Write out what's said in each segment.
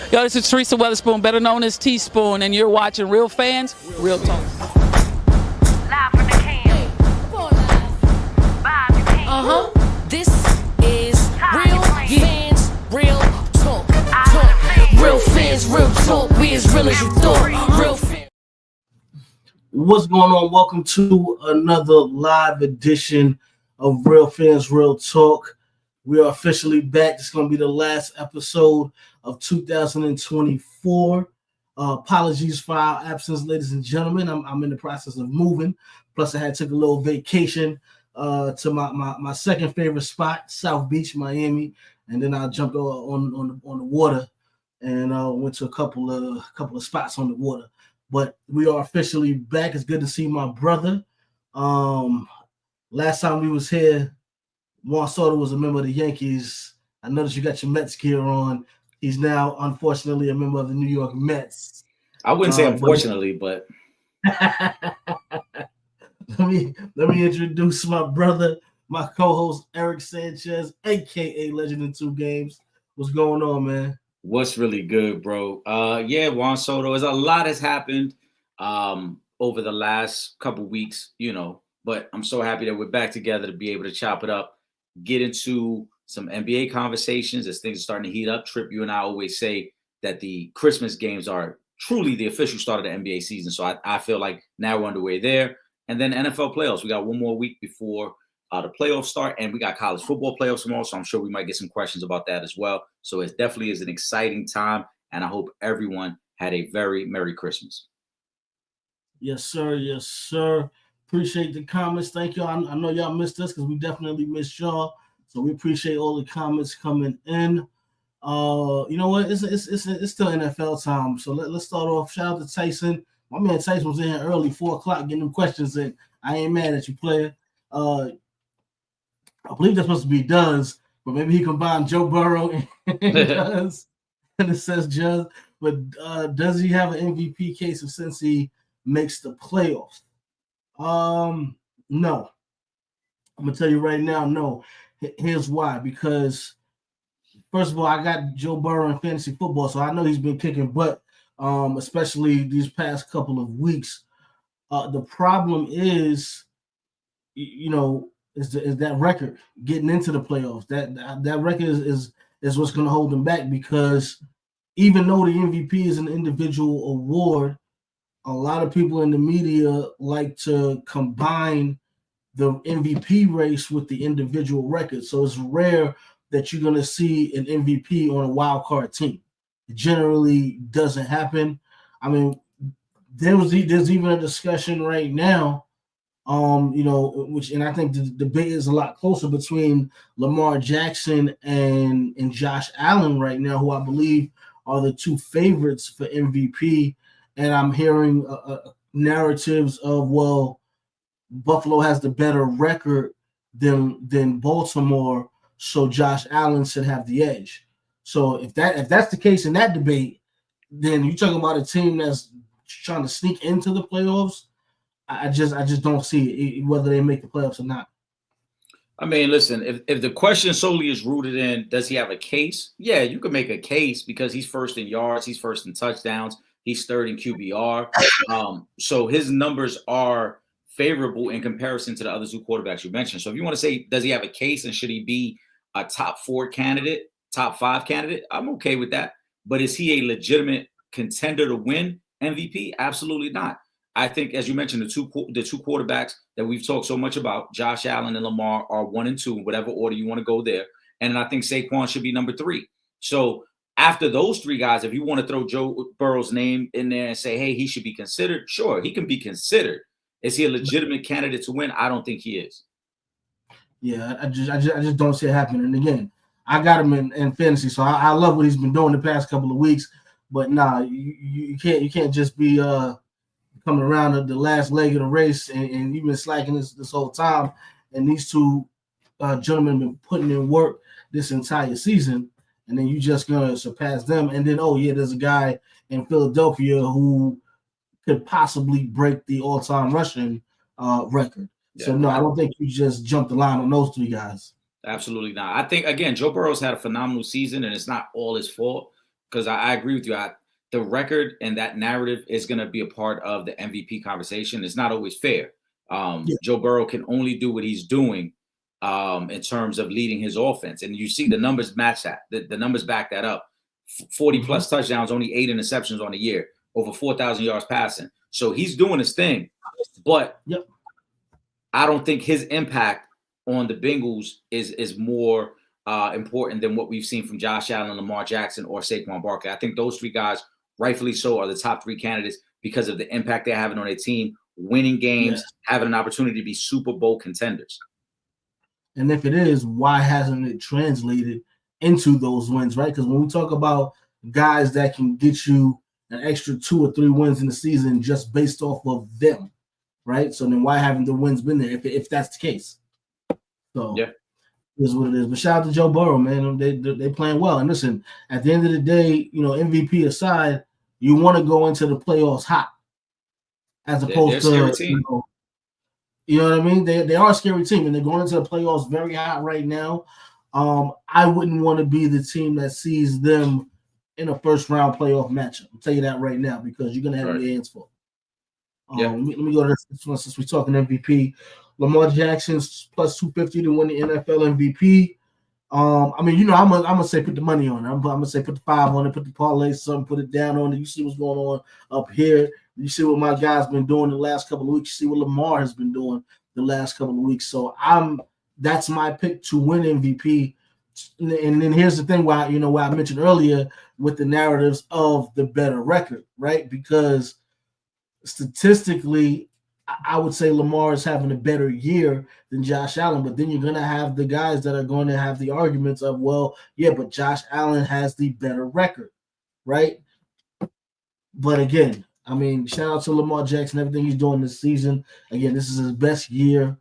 Yo, this is Teresa Weatherspoon, better known as Teaspoon, and you're watching Real Fans, Real Talk. Live from the can. Vibe you can. This is Real Fans, Real Talk. Real fans, real talk. We as real as you thought. Real fans. What's going on? Welcome to another live edition of Real Fans, Real Talk. We are officially back. It's going to be the last episode of 2024. Apologies for our absence, ladies and gentlemen. I'm in the process of moving. Plus, I had took a little vacation to my second favorite spot, South Beach, Miami, and then I jumped on the water and went to a couple of spots on the water. But we are officially back. It's good to see my brother. Last time we was here, Juan Soto was a member of the Yankees. I noticed you got your Mets gear on. He's now, unfortunately, a member of the New York Mets. I wouldn't say unfortunately, but let me introduce my brother, my co-host Eric Sanchez, aka Legend in Two Games. What's going on, man? What's really good, bro? Juan Soto. A lot has happened over the last couple weeks, but I'm so happy that we're back together to be able to chop it up, get into some NBA conversations as things are starting to heat up. Trip, you and I always say that the Christmas games are truly the official start of the NBA season. So I feel like now we're underway there. And then NFL playoffs. We got one more week before the playoffs start, and we got college football playoffs tomorrow. So I'm sure we might get some questions about that as well. So it definitely is an exciting time, and I hope everyone had a very Merry Christmas. Yes, sir. Yes, sir. Appreciate the comments. Thank you. I know y'all missed us because we definitely missed y'all. So we appreciate all the comments coming in. You know what? It's still NFL time. So let's start off. Shout out to Tyson. My man Tyson was in here early, 4 o'clock, getting them questions in. I ain't mad at you, player. I believe that's supposed to be does, but maybe he combined Joe Burrow and does. And it says just. But does he have an MVP case since he makes the playoffs? No. I'm gonna tell you right now, no. Here's why. Because first of all, I got Joe Burrow in fantasy football, so I know he's been kicking butt, especially these past couple of weeks. The problem is, is that record getting into the playoffs. That record is what's going to hold him back, because even though the MVP is an individual award, a lot of people in the media like to combine the MVP race with the individual record. So it's rare that you're going to see an MVP on a wild card team. It generally doesn't happen. I mean, there's even a discussion right now, and I think the debate is a lot closer between Lamar Jackson and Josh Allen right now, who I believe are the two favorites for MVP. And I'm hearing narratives of, well, Buffalo has the better record than Baltimore, so Josh Allen should have the edge. So if that's the case in that debate, then you're talking about a team that's trying to sneak into the playoffs. I just don't see it, whether they make the playoffs or not. I mean, listen, if the question solely is rooted in does he have a case? Yeah, you can make a case because he's first in yards, he's first in touchdowns, he's third in QBR. So his numbers are favorable in comparison to the other two quarterbacks you mentioned. So if you want to say, does he have a case and should he be a top 4 candidate, top 5 candidate? I'm okay with that. But is he a legitimate contender to win MVP? Absolutely not. I think, as you mentioned, the two quarterbacks that we've talked so much about, Josh Allen and Lamar, are 1 and 2, in whatever order you want to go there. And I think Saquon should be number 3. So after those 3 guys, if you want to throw Joe Burrow's name in there and say, hey, he should be considered, sure, he can be considered. Is he a legitimate candidate to win? I don't think he is. Yeah, I just don't see it happening. And again, I got him in fantasy, so I love what he's been doing the past couple of weeks. But nah, you can't just be coming around the last leg of the race and you've been slacking this whole time. And these two gentlemen have been putting in work this entire season, and then you just gonna surpass them. And then there's a guy in Philadelphia who could possibly break the all-time rushing record. Yeah, so, no, I don't think you just jump the line on those 3 guys. Absolutely not. I think, again, Joe Burrow's had a phenomenal season, and it's not all his fault. because I agree with you. The record and that narrative is going to be a part of the MVP conversation. It's not always fair. Joe Burrow can only do what he's doing in terms of leading his offense. And you see the numbers match that. The numbers back that up. 40 plus touchdowns, only 8 interceptions on the year, over 4,000 yards passing. So he's doing his thing. But I don't think his impact on the Bengals is more important than what we've seen from Josh Allen, Lamar Jackson, or Saquon Barkley. I think those three guys, rightfully so, are the top 3 candidates because of the impact they're having on their team, winning games, having an opportunity to be Super Bowl contenders. And if it is, why hasn't it translated into those wins, right? Because when we talk about guys that can get you an extra 2 or 3 wins in the season just based off of them, right? So then why haven't the wins been there if that's the case? So is what it is. But shout out to Joe Burrow, man. They playing well. And listen, at the end of the day, MVP aside, you want to go into the playoffs hot, as opposed to you know what I mean. They are a scary team, and they're going into the playoffs very hot right now. I wouldn't want to be the team that sees them in a first round playoff matchup. I'll tell you that right now because you're gonna have your hands full. Let me go to this one since we're talking MVP. Lamar Jackson's plus 250 to win the NFL MVP. I mean, I'm gonna say put the money on it. I'm gonna say put the 5 on it, put the parlay, something, put it down on it. You see what's going on up here. You see what my guy's been doing the last couple of weeks. You see what Lamar has been doing the last couple of weeks. So that's my pick to win MVP. And then here's the thing why I mentioned earlier with the narratives of the better record, right? Because statistically, I would say Lamar is having a better year than Josh Allen, but then you're going to have the guys that are going to have the arguments of, well, yeah, but Josh Allen has the better record, right? But again, I mean, shout out to Lamar Jackson, everything he's doing this season. Again, this is his best year.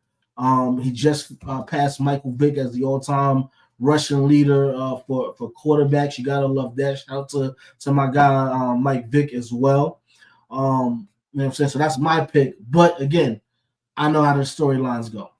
He just passed Michael Vick as the all-time rushing leader for quarterbacks. You got to love that. Shout out to my guy, Mike Vick, as well. You know what I'm saying? So that's my pick. But again, I know how the storylines go.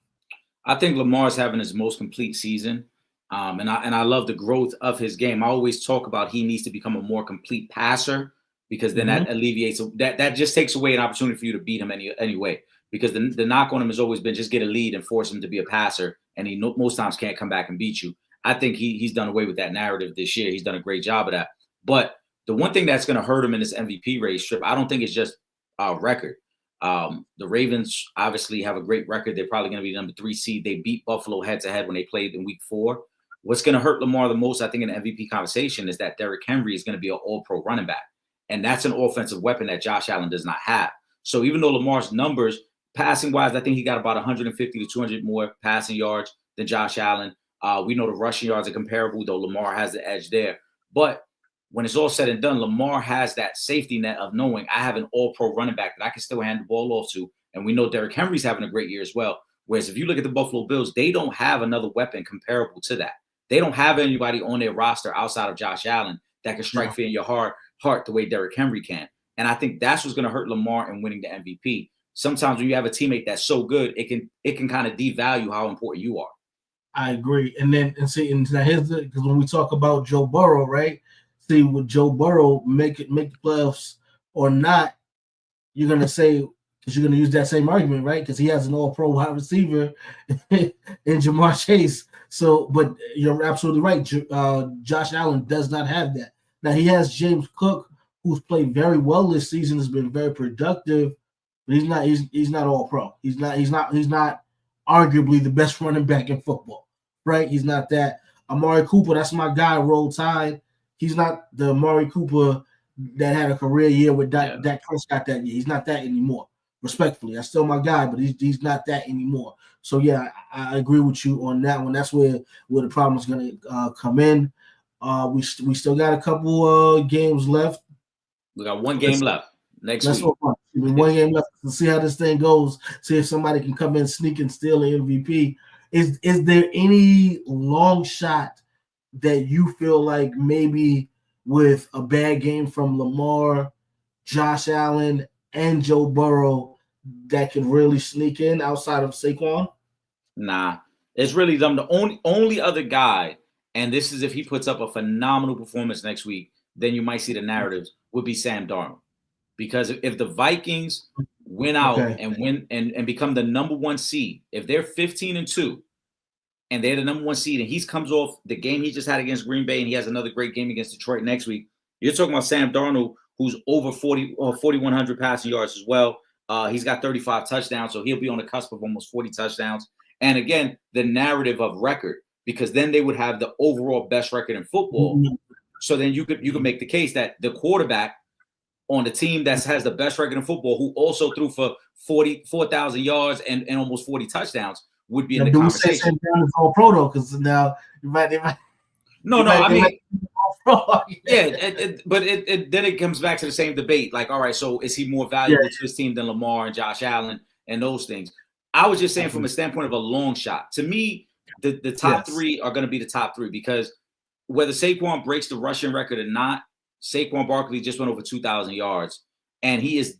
I think Lamar's having his most complete season. And I love the growth of his game. I always talk about he needs to become a more complete passer because then that alleviates that just takes away an opportunity for you to beat him anyway. Because the knock on him has always been just get a lead and force him to be a passer, and he most times can't come back and beat you. I think he's done away with that narrative this year. He's done a great job of that. But the one thing that's going to hurt him in this MVP race, Trip, I don't think it's just record. The Ravens obviously have a great record. They're probably going to be number 3 seed. They beat Buffalo head-to-head when they played in week 4. What's going to hurt Lamar the most, I think, in the MVP conversation is that Derrick Henry is going to be an all-pro running back. And that's an offensive weapon that Josh Allen does not have. So even though Lamar's numbers, passing-wise, I think he got about 150 to 200 more passing yards than Josh Allen. We know the rushing yards are comparable, though Lamar has the edge there. But when it's all said and done, Lamar has that safety net of knowing I have an all-pro running back that I can still hand the ball off to. And we know Derrick Henry's having a great year as well. Whereas if you look at the Buffalo Bills, they don't have another weapon comparable to that. They don't have anybody on their roster outside of Josh Allen that can strike fear in your heart the way Derrick Henry can. And I think that's what's going to hurt Lamar in winning the MVP. Sometimes when you have a teammate that's so good, it can kind of devalue how important you are. I agree. And now here's because when we talk about Joe Burrow, right? See, with Joe Burrow make the playoffs or not, you're gonna say because you're gonna use that same argument, right? Because he has an all-pro wide receiver in Jamar Chase. So, but you're absolutely right. Josh Allen does not have that. Now he has James Cook, who's played very well this season, has been very productive. But he's not all pro. He's not arguably the best running back in football, right? He's not that. Amari Cooper, that's my guy, Roll Tide. He's not the Amari Cooper that had a career year with Dak Prescott that year. He's not that anymore. Respectfully, that's still my guy, but he's not that anymore. So yeah, I agree with you on that one. That's where the problem is going to come in. We still got a couple games left. We got one game left. Next week. One game left to see how this thing goes. See if somebody can come in, sneak and steal the MVP. Is there any long shot that you feel like maybe with a bad game from Lamar, Josh Allen, and Joe Burrow that can really sneak in outside of Saquon? Nah, it's really them. The only other guy, and this is if he puts up a phenomenal performance next week, then you might see the narratives would be Sam Darnold. Because if the Vikings win out and win and become the number 1 seed, if they're 15-2 and they're the number 1 seed and he comes off the game he just had against Green Bay and he has another great game against Detroit next week, you're talking about Sam Darnold, who's over 4,100 passing yards as well. He's got 35 touchdowns, so he'll be on the cusp of almost 40 touchdowns. And again, the narrative of record, because then they would have the overall best record in football. Mm-hmm. So then you could make the case that the quarterback on the team that has the best record in football, who also threw for 4,000 yards and almost 40 touchdowns, would be in the conversation. All pro though, because now they might. But then it comes back to the same debate. Like, all right, so is he more valuable to his team than Lamar and Josh Allen and those things? I was just saying from a standpoint of a long shot. To me, the top three are going to be the top three, because whether Saquon breaks the rushing record or not, Saquon Barkley just went over 2,000 yards, and he is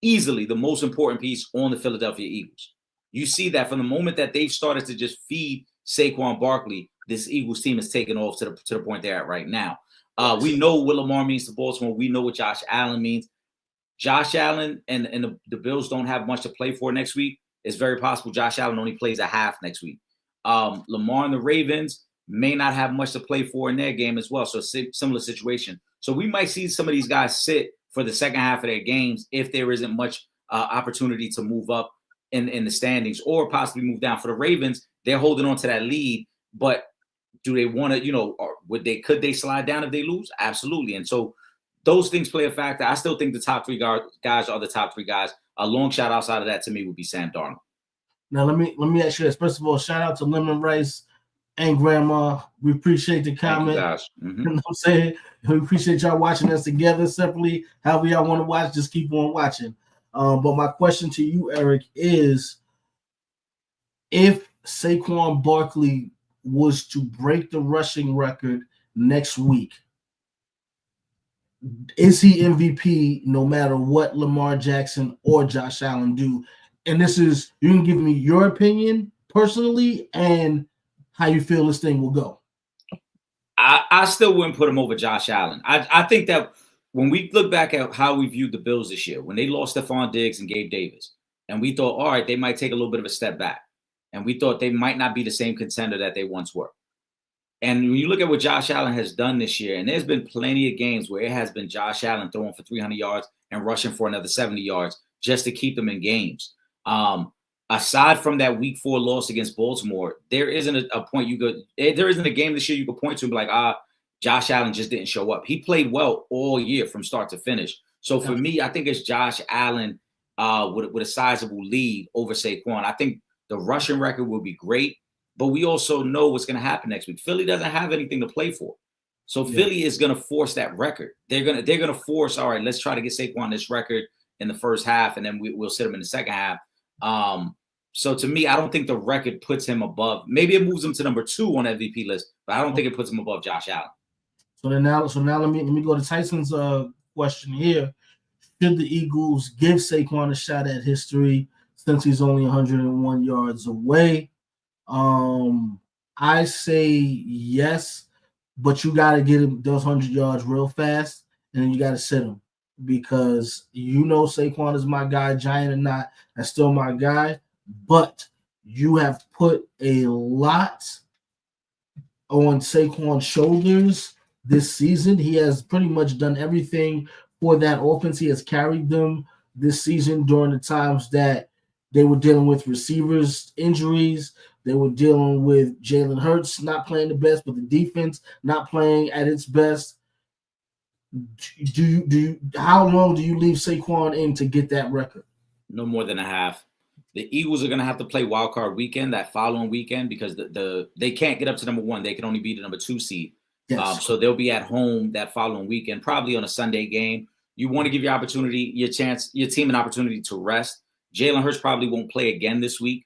easily the most important piece on the Philadelphia Eagles. You see that from the moment that they've started to just feed Saquon Barkley, this Eagles team is taking off to the point they're at right now. We know what Lamar means to Baltimore. We know what Josh Allen means. Josh Allen and the Bills don't have much to play for next week. It's very possible Josh Allen only plays a half next week. Lamar and the Ravens may not have much to play for in their game as well. So similar situation. So we might see some of these guys sit for the second half of their games if there isn't much opportunity to move up in the standings or possibly move down. For the Ravens, they're holding on to that lead, but do they want to, or could they slide down if they lose? Absolutely. And so those things play a factor. I still think the top three guys are the top three guys. A long shot outside of that to me would be Sam Darnold. Now let me ask you this. First of all, shout out to Lemon Rice and Grandma. We appreciate the comment. Mm-hmm. You know what I'm saying? We appreciate y'all watching us together separately. However y'all want to watch, just keep on watching. But my question to you, Eric, is if Saquon Barkley was to break the rushing record next week, is he MVP no matter what Lamar Jackson or Josh Allen do? And this is, you can give me your opinion personally and how you feel this thing will go. I still wouldn't put him over Josh Allen. I think that when we look back at how we viewed the Bills this year, when they lost Stephon Diggs and Gabe Davis, and we thought, all right, they might take a little bit of a step back. And we thought they might not be the same contender that they once were. And when you look at what Josh Allen has done this year, and there's been plenty of games where it has been Josh Allen throwing for 300 yards and rushing for another 70 yards just to keep them in games. Aside from that week 4 loss against Baltimore, there isn't there isn't a game this year you could point to and be like, Josh Allen just didn't show up. He played well all year from start to finish. So for me, I think it's Josh Allen with a sizable lead over Saquon. I think the rushing record will be great, but we also know what's going to happen next week. Philly doesn't have anything to play for. So Philly is going to force that record. They're going to force, all right, let's try to get Saquon this record in the first half, and then we'll sit him in the second half. So to me, I don't think the record puts him above. Maybe it moves him to number 2 on MVP list, but I don't think it puts him above Josh Allen. So now let me go to Tyson's question here. Should the Eagles give Saquon a shot at history since he's only 101 yards away? I say yes, but you got to get him those 100 yards real fast, and then you got to sit him because Saquon is my guy, giant or not, that's still my guy. But you have put a lot on Saquon's shoulders this season. He has pretty much done everything for that offense. He has carried them this season during the times that they were dealing with receivers injuries. They were dealing with Jalen Hurts not playing the best, but the defense not playing at its best. How long do you leave Saquon in to get that record? No more than a half. The Eagles are going to have to play wild card weekend that following weekend because they can't get up to number 1. They can only be the number 2 seed. Yes. So they'll be at home that following weekend, probably on a Sunday game. You want to give your team an opportunity to rest. Jalen Hurts probably won't play again this week.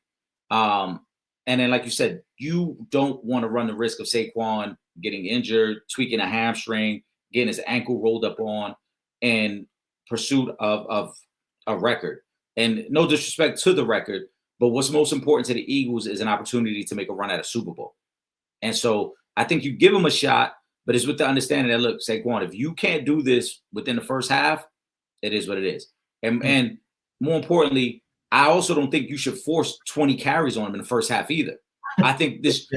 And then, like you said, you don't want to run the risk of Saquon getting injured, tweaking a hamstring, getting his ankle rolled up on in pursuit of a record. And no disrespect to the record, but what's most important to the Eagles is an opportunity to make a run at a Super Bowl. And so I think you give them a shot, But it's with the understanding that, look, Saquon, if you can't do this within the first half, it is what it is. And more importantly, I also don't think you should force 20 carries on him in the first half either. I think this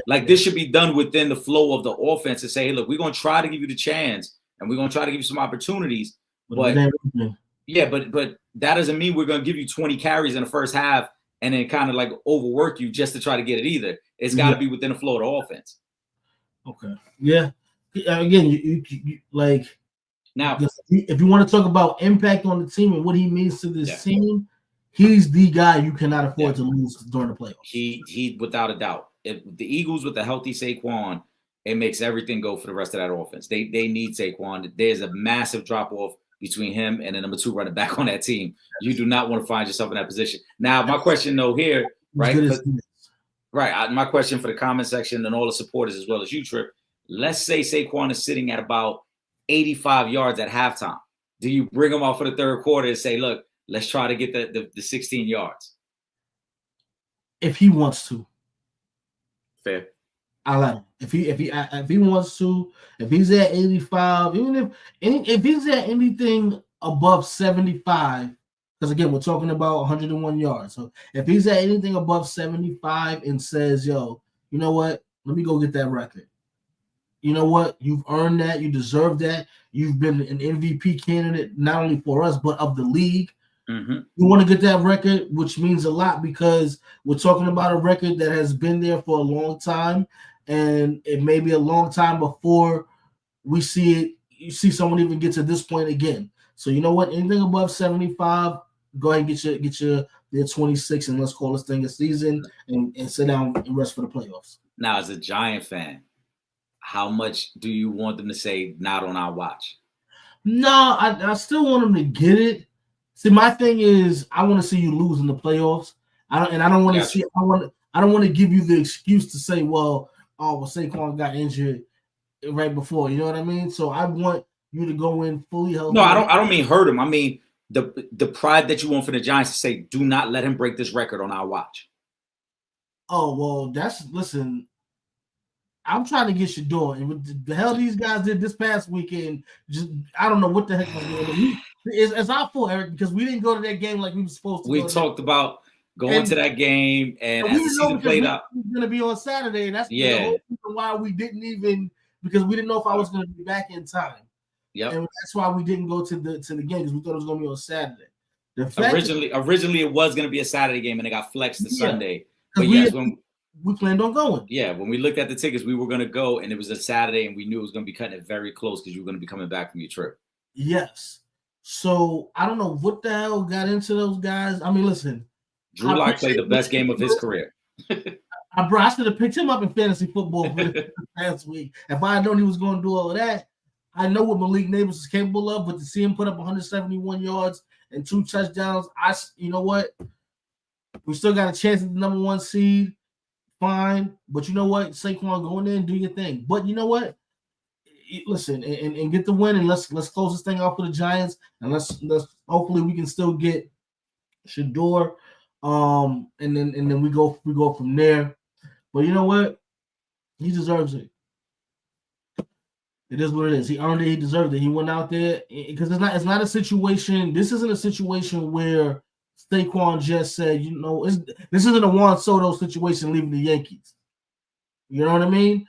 should be done within the flow of the offense to say, hey, look, we're going to try to give you the chance and we're going to try to give you some opportunities. But but that doesn't mean we're going to give you 20 carries in the first half and then kind of like overwork you just to try to get it either. It's got to be within the flow of the offense. Okay. Yeah. Again, you like now if you want to talk about impact on the team and what he means to this team, he's the guy you cannot afford to lose during the playoffs. He without a doubt. If the Eagles with a healthy Saquon, it makes everything go for the rest of that offense. They need Saquon. There's a massive drop off between him and the number 2 running back on that team. You do not want to find yourself in that position. Now, my question though here, right? My question for the comment section and all the supporters as well as you, Trip. Let's say Saquon is sitting at about 85 yards at halftime. Do you bring him out for the third quarter and say, look, let's try to get the 16 yards? If he wants to. Fair. I let him. If he wants to, if he's at 85, even if he's at anything above 75, because again, we're talking about 101 yards. So if he's at anything above 75 and says, yo, you know what? Let me go get that record. You know what? You've earned that. You deserve that. You've been an MVP candidate, not only for us, but of the league. Mm-hmm. You want to get that record, which means a lot because we're talking about a record that has been there for a long time. And it may be a long time before we see it. You see someone even get to this point again. So you know what? Anything above 75, go ahead and get your 26 and let's call this thing a season and sit down and rest for the playoffs. Now, as a Giant fan, how much do you want them to say not on our watch? No, I still want them to get it. See, my thing is I want to see you lose in the playoffs. I don't want to see. I don't want to give you the excuse to say, well, Saquon got injured right before. You know what I mean? So I want you to go in fully healthy. No, I don't mean hurt him. I mean the pride that you want for the Giants to say, do not let him break this record on our watch. Oh well, listen. I'm trying to get you doing. And what the hell these guys did this past weekend, I don't know what the heck was going on. It's our fault, Eric, because we didn't go to that game like we were supposed to. We talked about going to that game, and as the season played out, it was going to be on Saturday, and that's the whole reason why we didn't even, because we didn't know if I was going to be back in time. Yep. And that's why we didn't go to the game because we thought it was going to be on Saturday. Originally it was going to be a Saturday game, and it got flexed to Sunday. But yes, we planned on going. Yeah, when we looked at the tickets, we were going to go, and it was a Saturday, and we knew it was going to be cutting it very close because you were going to be coming back from your trip. Yes. So I don't know what the hell got into those guys. I mean, listen. Drew Lock played the best game of his career. I should have picked him up in fantasy football for this past week. If I had known he was going to do all of that, I know what Malik Neighbors is capable of, but to see him put up 171 yards and 2 touchdowns, you know what? We still got a chance at the number 1 seed. Fine. But you know what? Saquon, go in there and do your thing. But you know what? Listen, and get the win, and let's close this thing off for the Giants, and let's hopefully we can still get Shador, and then we go from there. But you know what? He deserves it. It is what it is. He earned it. He deserved it. He went out there because it's not a situation. This isn't a situation where Saquon just said, you know, this isn't a Juan Soto situation leaving the Yankees. You know what I mean?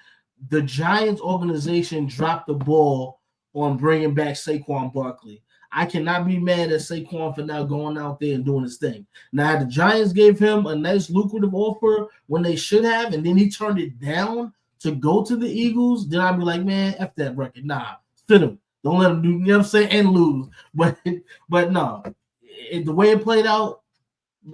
The Giants organization dropped the ball on bringing back Saquon Barkley. I cannot be mad at Saquon for now going out there and doing his thing. Now, the Giants gave him a nice lucrative offer when they should have, and then he turned it down to go to the Eagles, then I'd be like, man, F that record. Nah, sit him. Don't let him do, you know what I'm saying, and lose. But no, the way it played out,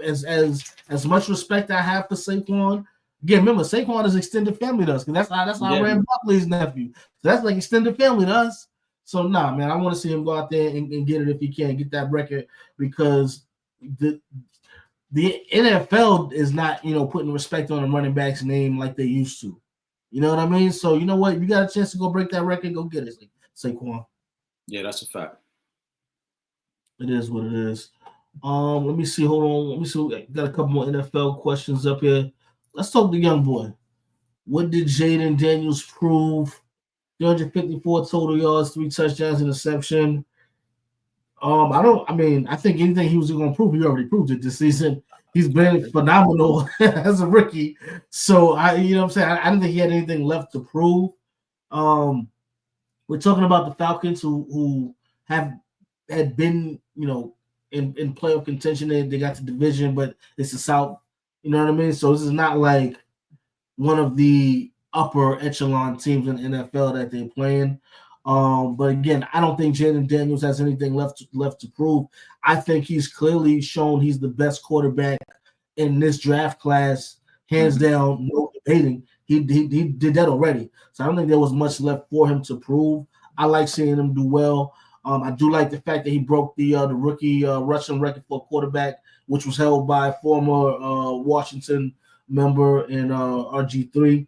as much respect I have for Saquon. Again, remember, Saquon is extended family to us, because that's how Rand Barkley's nephew. So that's like extended family to us. So nah, man, I want to see him go out there and get it if he can, get that record, because the NFL is not, putting respect on a running back's name like they used to. You know what I mean? So you know what? You got a chance to go break that record, go get it, Saquon. Yeah, that's a fact. It is what it is. Let me see. Hold on. Let me see. We got a couple more NFL questions up here. Let's talk to the young boy. What did Jaden Daniels prove 354 total yards, 3 touchdowns, interception. I think anything he was going to prove, he already proved it this season. He's been phenomenal as a rookie. So I didn't think he had anything left to prove. We're talking about the Falcons who had been, in playoff contention. They got the division, but it's the South. You know what I mean? So this is not like one of the upper echelon teams in the NFL that they're playing. But again, I don't think Jaden Daniels has anything left to prove. I think he's clearly shown he's the best quarterback in this draft class, hands down, no debating. He did that already. So I don't think there was much left for him to prove. I like seeing him do well. I do like the fact that he broke the rookie rushing record for a quarterback, which was held by a former Washington member in RG3.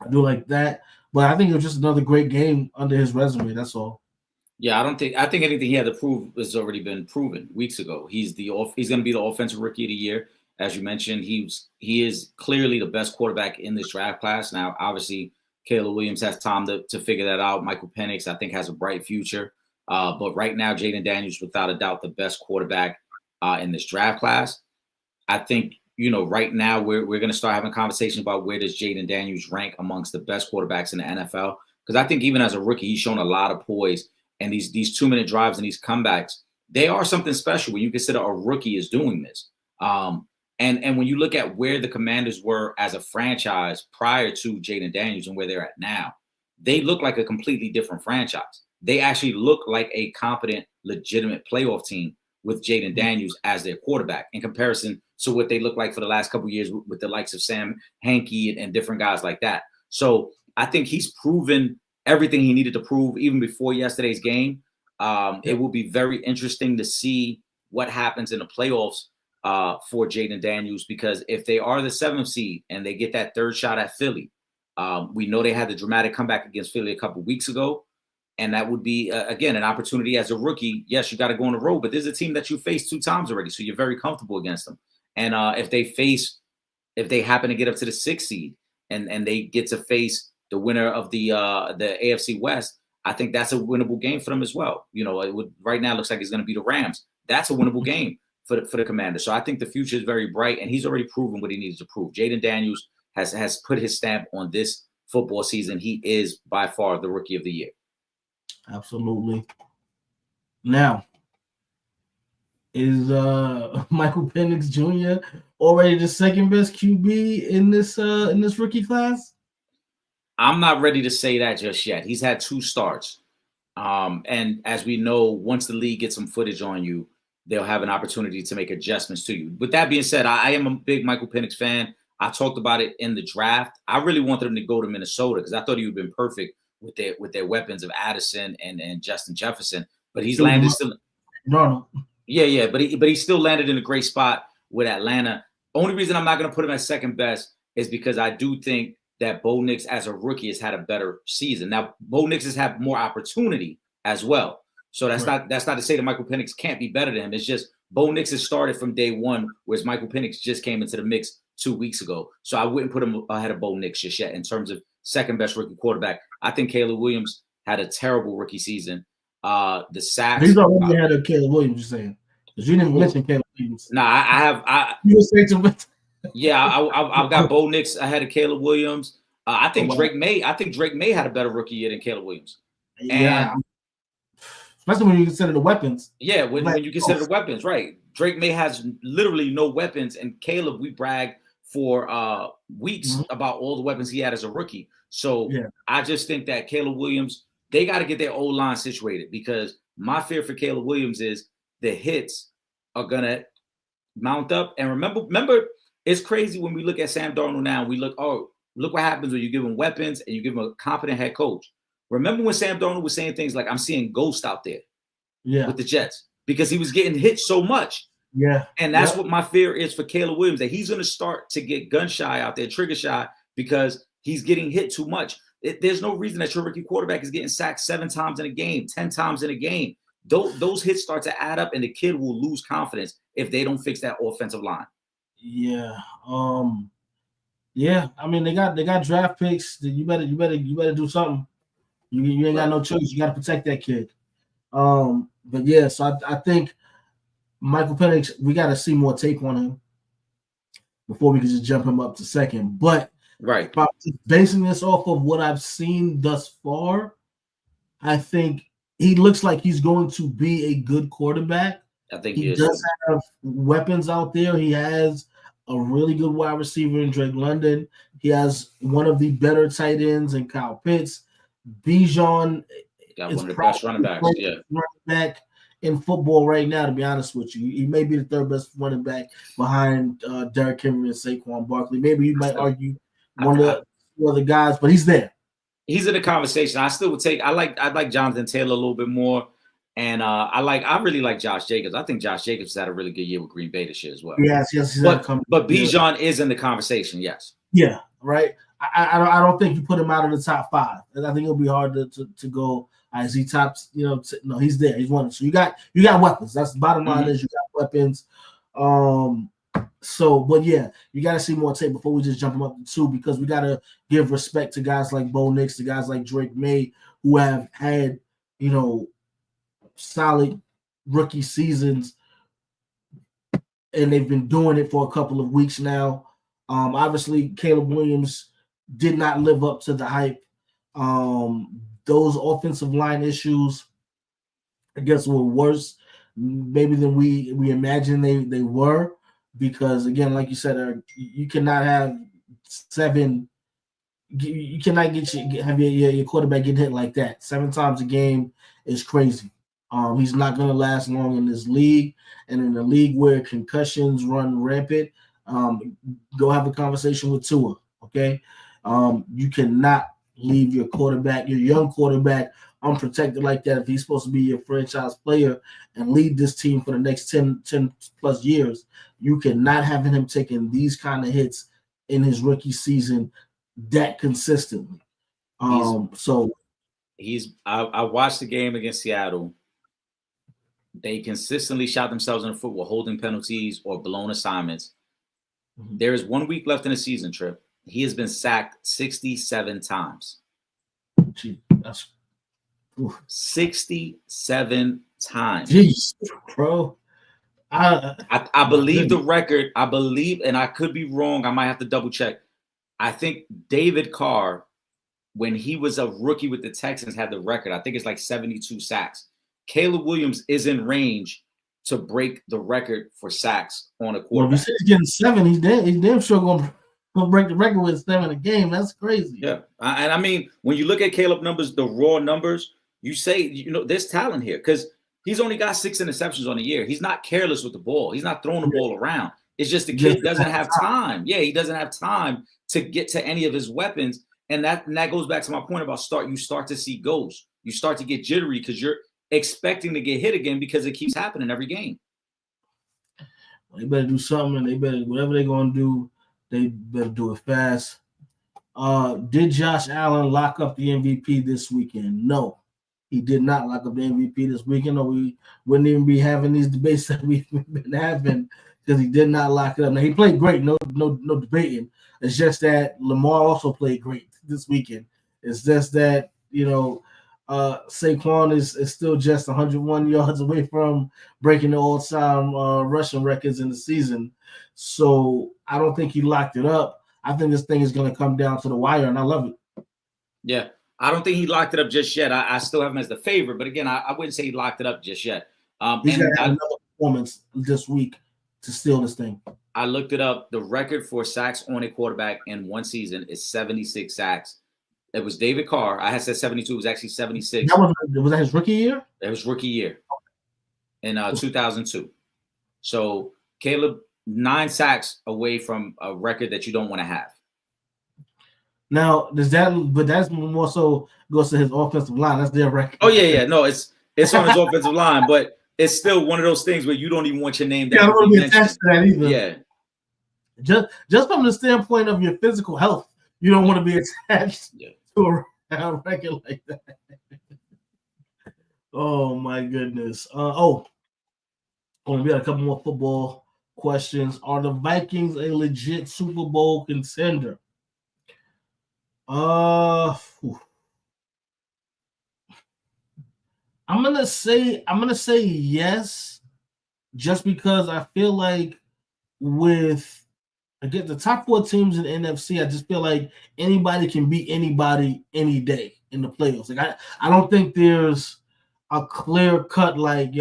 I do like that. But I think it was just another great game under his resume. That's all. Yeah, I think anything he had to prove has already been proven weeks ago. He's going to be the offensive rookie of the year. As you mentioned, he is clearly the best quarterback in this draft class. Now, obviously, Caleb Williams has time to figure that out. Michael Penix, I think, has a bright future. But right now, Jaden Daniels, without a doubt, the best quarterback in this draft class. I think, right now we're going to start having conversations about where does Jaden Daniels rank amongst the best quarterbacks in the NFL. Because I think even as a rookie, he's shown a lot of poise. And these 2-minute drives and these comebacks, they are something special when you consider a rookie is doing this. And when you look at where the Commanders were as a franchise prior to Jaden Daniels and where they're at now, they look like a completely different franchise. They actually look like a competent, legitimate playoff team with Jaden Daniels as their quarterback in comparison to what they look like for the last couple of years with the likes of Sam Hankey and different guys like that. So I think he's proven everything he needed to prove even before yesterday's game. It will be very interesting to see what happens in the playoffs for Jaden Daniels, because if they are the 7th seed and they get that third shot at Philly, we know they had the dramatic comeback against Philly a couple of weeks ago. And that would be, again, an opportunity as a rookie. Yes, you got to go on the road, but there's a team that you faced 2 times already, so you're very comfortable against them. And if they happen to get up to the 6th seed and they get to face the winner of the AFC West, I think that's a winnable game for them as well. Right now it looks like it's going to be the Rams. That's a winnable game for the Commanders. So I think the future is very bright, and he's already proven what he needs to prove. Jaden Daniels has put his stamp on this football season. He is by far the rookie of the year. Absolutely. Now, is Michael Penix Jr. already the second best QB in this rookie class? I'm not ready to say that just yet. He's had 2 starts. And as we know, once the league gets some footage on you, they'll have an opportunity to make adjustments to you. With that being said, I am a big Michael Penix fan. I talked about it in the draft. I really wanted him to go to Minnesota because I thought he would have been perfect with their weapons of Addison and Justin Jefferson. But he's landed still. No. Yeah. But he still landed in a great spot with Atlanta. Only reason I'm not going to put him at second best is because I do think that Bo Nix as a rookie has had a better season. Now, Bo Nix has had more opportunity as well. So that's not to say that Michael Penix can't be better than him. It's just Bo Nix has started from day one, whereas Michael Penix just came into the mix 2 weeks ago. So I wouldn't put him ahead of Bo Nix just yet in terms of second best rookie quarterback. I think Caleb Williams had a terrible rookie season. The sacks. He's already had a Caleb Williams, you're saying. Because you didn't mention Caleb Williams. Nah, I have. You were saying to Yeah, I've got Bo Nix ahead of Caleb Williams. I think Drake May had a better rookie year than Caleb Williams. Yeah. Especially when you consider the weapons. Yeah, when you consider the weapons, right. Drake May has literally no weapons, and Caleb, we bragged for weeks about all the weapons he had as a rookie. So I just think that Caleb Williams, they got to get their O-line situated, because my fear for Caleb Williams is the hits are going to mount up. And remember, it's crazy when we look at Sam Darnold now, we look what happens when you give him weapons and you give him a competent head coach. Remember when Sam Darnold was saying things like, I'm seeing ghosts out there with the Jets, because he was getting hit so much. Yeah. And that's what my fear is for Caleb Williams, that he's going to start to get gun shy out there, trigger shy, because he's getting hit too much. There's no reason that your rookie quarterback is getting sacked 7 times in a game, 10 times in a game. Those hits start to add up, and the kid will lose confidence if they don't fix that offensive line. Yeah. Yeah. I mean, they got draft picks. You better do something. You ain't got no choice. You got to protect that kid. But yeah, so I think Michael Penix, we got to see more tape on him before we can just jump him up to second. But right, basing this off of what I've seen thus far, I think he looks like he's going to be a good quarterback. I think he does have weapons out there. He has a really good wide receiver in Drake London. He has one of the better tight ends in Kyle Pitts. Bijan got is one of the best running backs. Yeah, running back in football right now. To be honest with you, he may be the third best running back behind Derrick Henry and Saquon Barkley. Maybe you might argue one of the other guys, but he's there. He's in the conversation. I still would take. I like Jonathan Taylor a little bit more. And I really like Josh Jacobs. I think Josh Jacobs had a really good year with Green Bay this year as well. Yes. But Bijan is in the conversation, yes. Yeah, right. I don't think you put him out of the top 5. And I think it'll be hard to go. Is he top? No, he's there. He's one. So you got weapons. That's the bottom line is you got weapons. But yeah, you got to see more tape before we just jump him up to 2 because we got to give respect to guys like Bo Nix, to guys like Drake May, who have had solid rookie seasons, and they've been doing it for a couple of weeks now. Obviously, Caleb Williams did not live up to the hype. Those offensive line issues, I guess, were worse maybe than we imagined they were, because again, like you said, you cannot have 7. You cannot have your quarterback get hit like that 7 times a game is crazy. He's not going to last long in this league, and in a league where concussions run rampant. Go have a conversation with Tua, okay? You cannot leave your young quarterback, unprotected like that if he's supposed to be your franchise player and lead this team for the next 10 plus years. You cannot have him taking these kind of hits in his rookie season that consistently. I watched the game against Seattle. They consistently shot themselves in the foot with holding penalties or blown assignments. Mm-hmm. There is 1 week left in the season, Trip. He has been sacked 67 times. Gee, 67 times. Jeez, bro. I believe the record. I believe, and I could be wrong. I might have to double check. I think David Carr, when he was a rookie with the Texans, had the record. I think it's like 72 sacks. Caleb Williams is in range to break the record for sacks on a quarterback. Well, if he says he's getting 7, he's damn sure going to break the record with 7 a game. That's crazy. Yeah. And I mean, when you look at Caleb numbers, the raw numbers, you say, there's talent here because he's only got 6 interceptions on the year. He's not careless with the ball. He's not throwing the ball around. It's just the kid doesn't have time. Yeah, he doesn't have time to get to any of his weapons. And that goes back to my point about you start to see ghosts. You start to get jittery because you're expecting to get hit again because it keeps happening every game. Well, they better do something, and they better, whatever they're going to do, they better do it fast. Did Josh Allen lock up the MVP this weekend? No, he did not lock up the MVP this weekend, or we wouldn't even be having these debates that we've been having, because he did not lock it up. Now, he played great, no debating. It's just that Lamar also played great this weekend. It's just that, Saquon is still just 101 yards away from breaking the all-time rushing records in the season. So I don't think he locked it up. I think this thing is going to come down to the wire, and I love it. Yeah, I don't think he locked it up just yet. I still have him as the favorite, but again, I wouldn't say he locked it up just yet. He's got another performance this week to steal this thing. I looked it up. The record for sacks on a quarterback in one season is 76 sacks. It was David Carr. I had said 72. It was actually 76. Was that his rookie year? It was rookie year in 2002. So Caleb, 9 sacks away from a record that you don't want to have. Now, that's more so goes to his offensive line. That's their record. Oh, yeah. No, it's on his offensive line, but it's still one of those things where you don't even want your name down. I don't want to be attached to that either. Yeah. Just from the standpoint of your physical health, you don't want to be attached to a record like that. Oh my goodness. We got a couple more football questions. Are the Vikings a legit Super Bowl contender? I'm gonna say yes, just because I feel like with again the top 4 teams in the NFC, I just feel like anybody can beat anybody any day in the playoffs. Like I don't think there's a clear cut like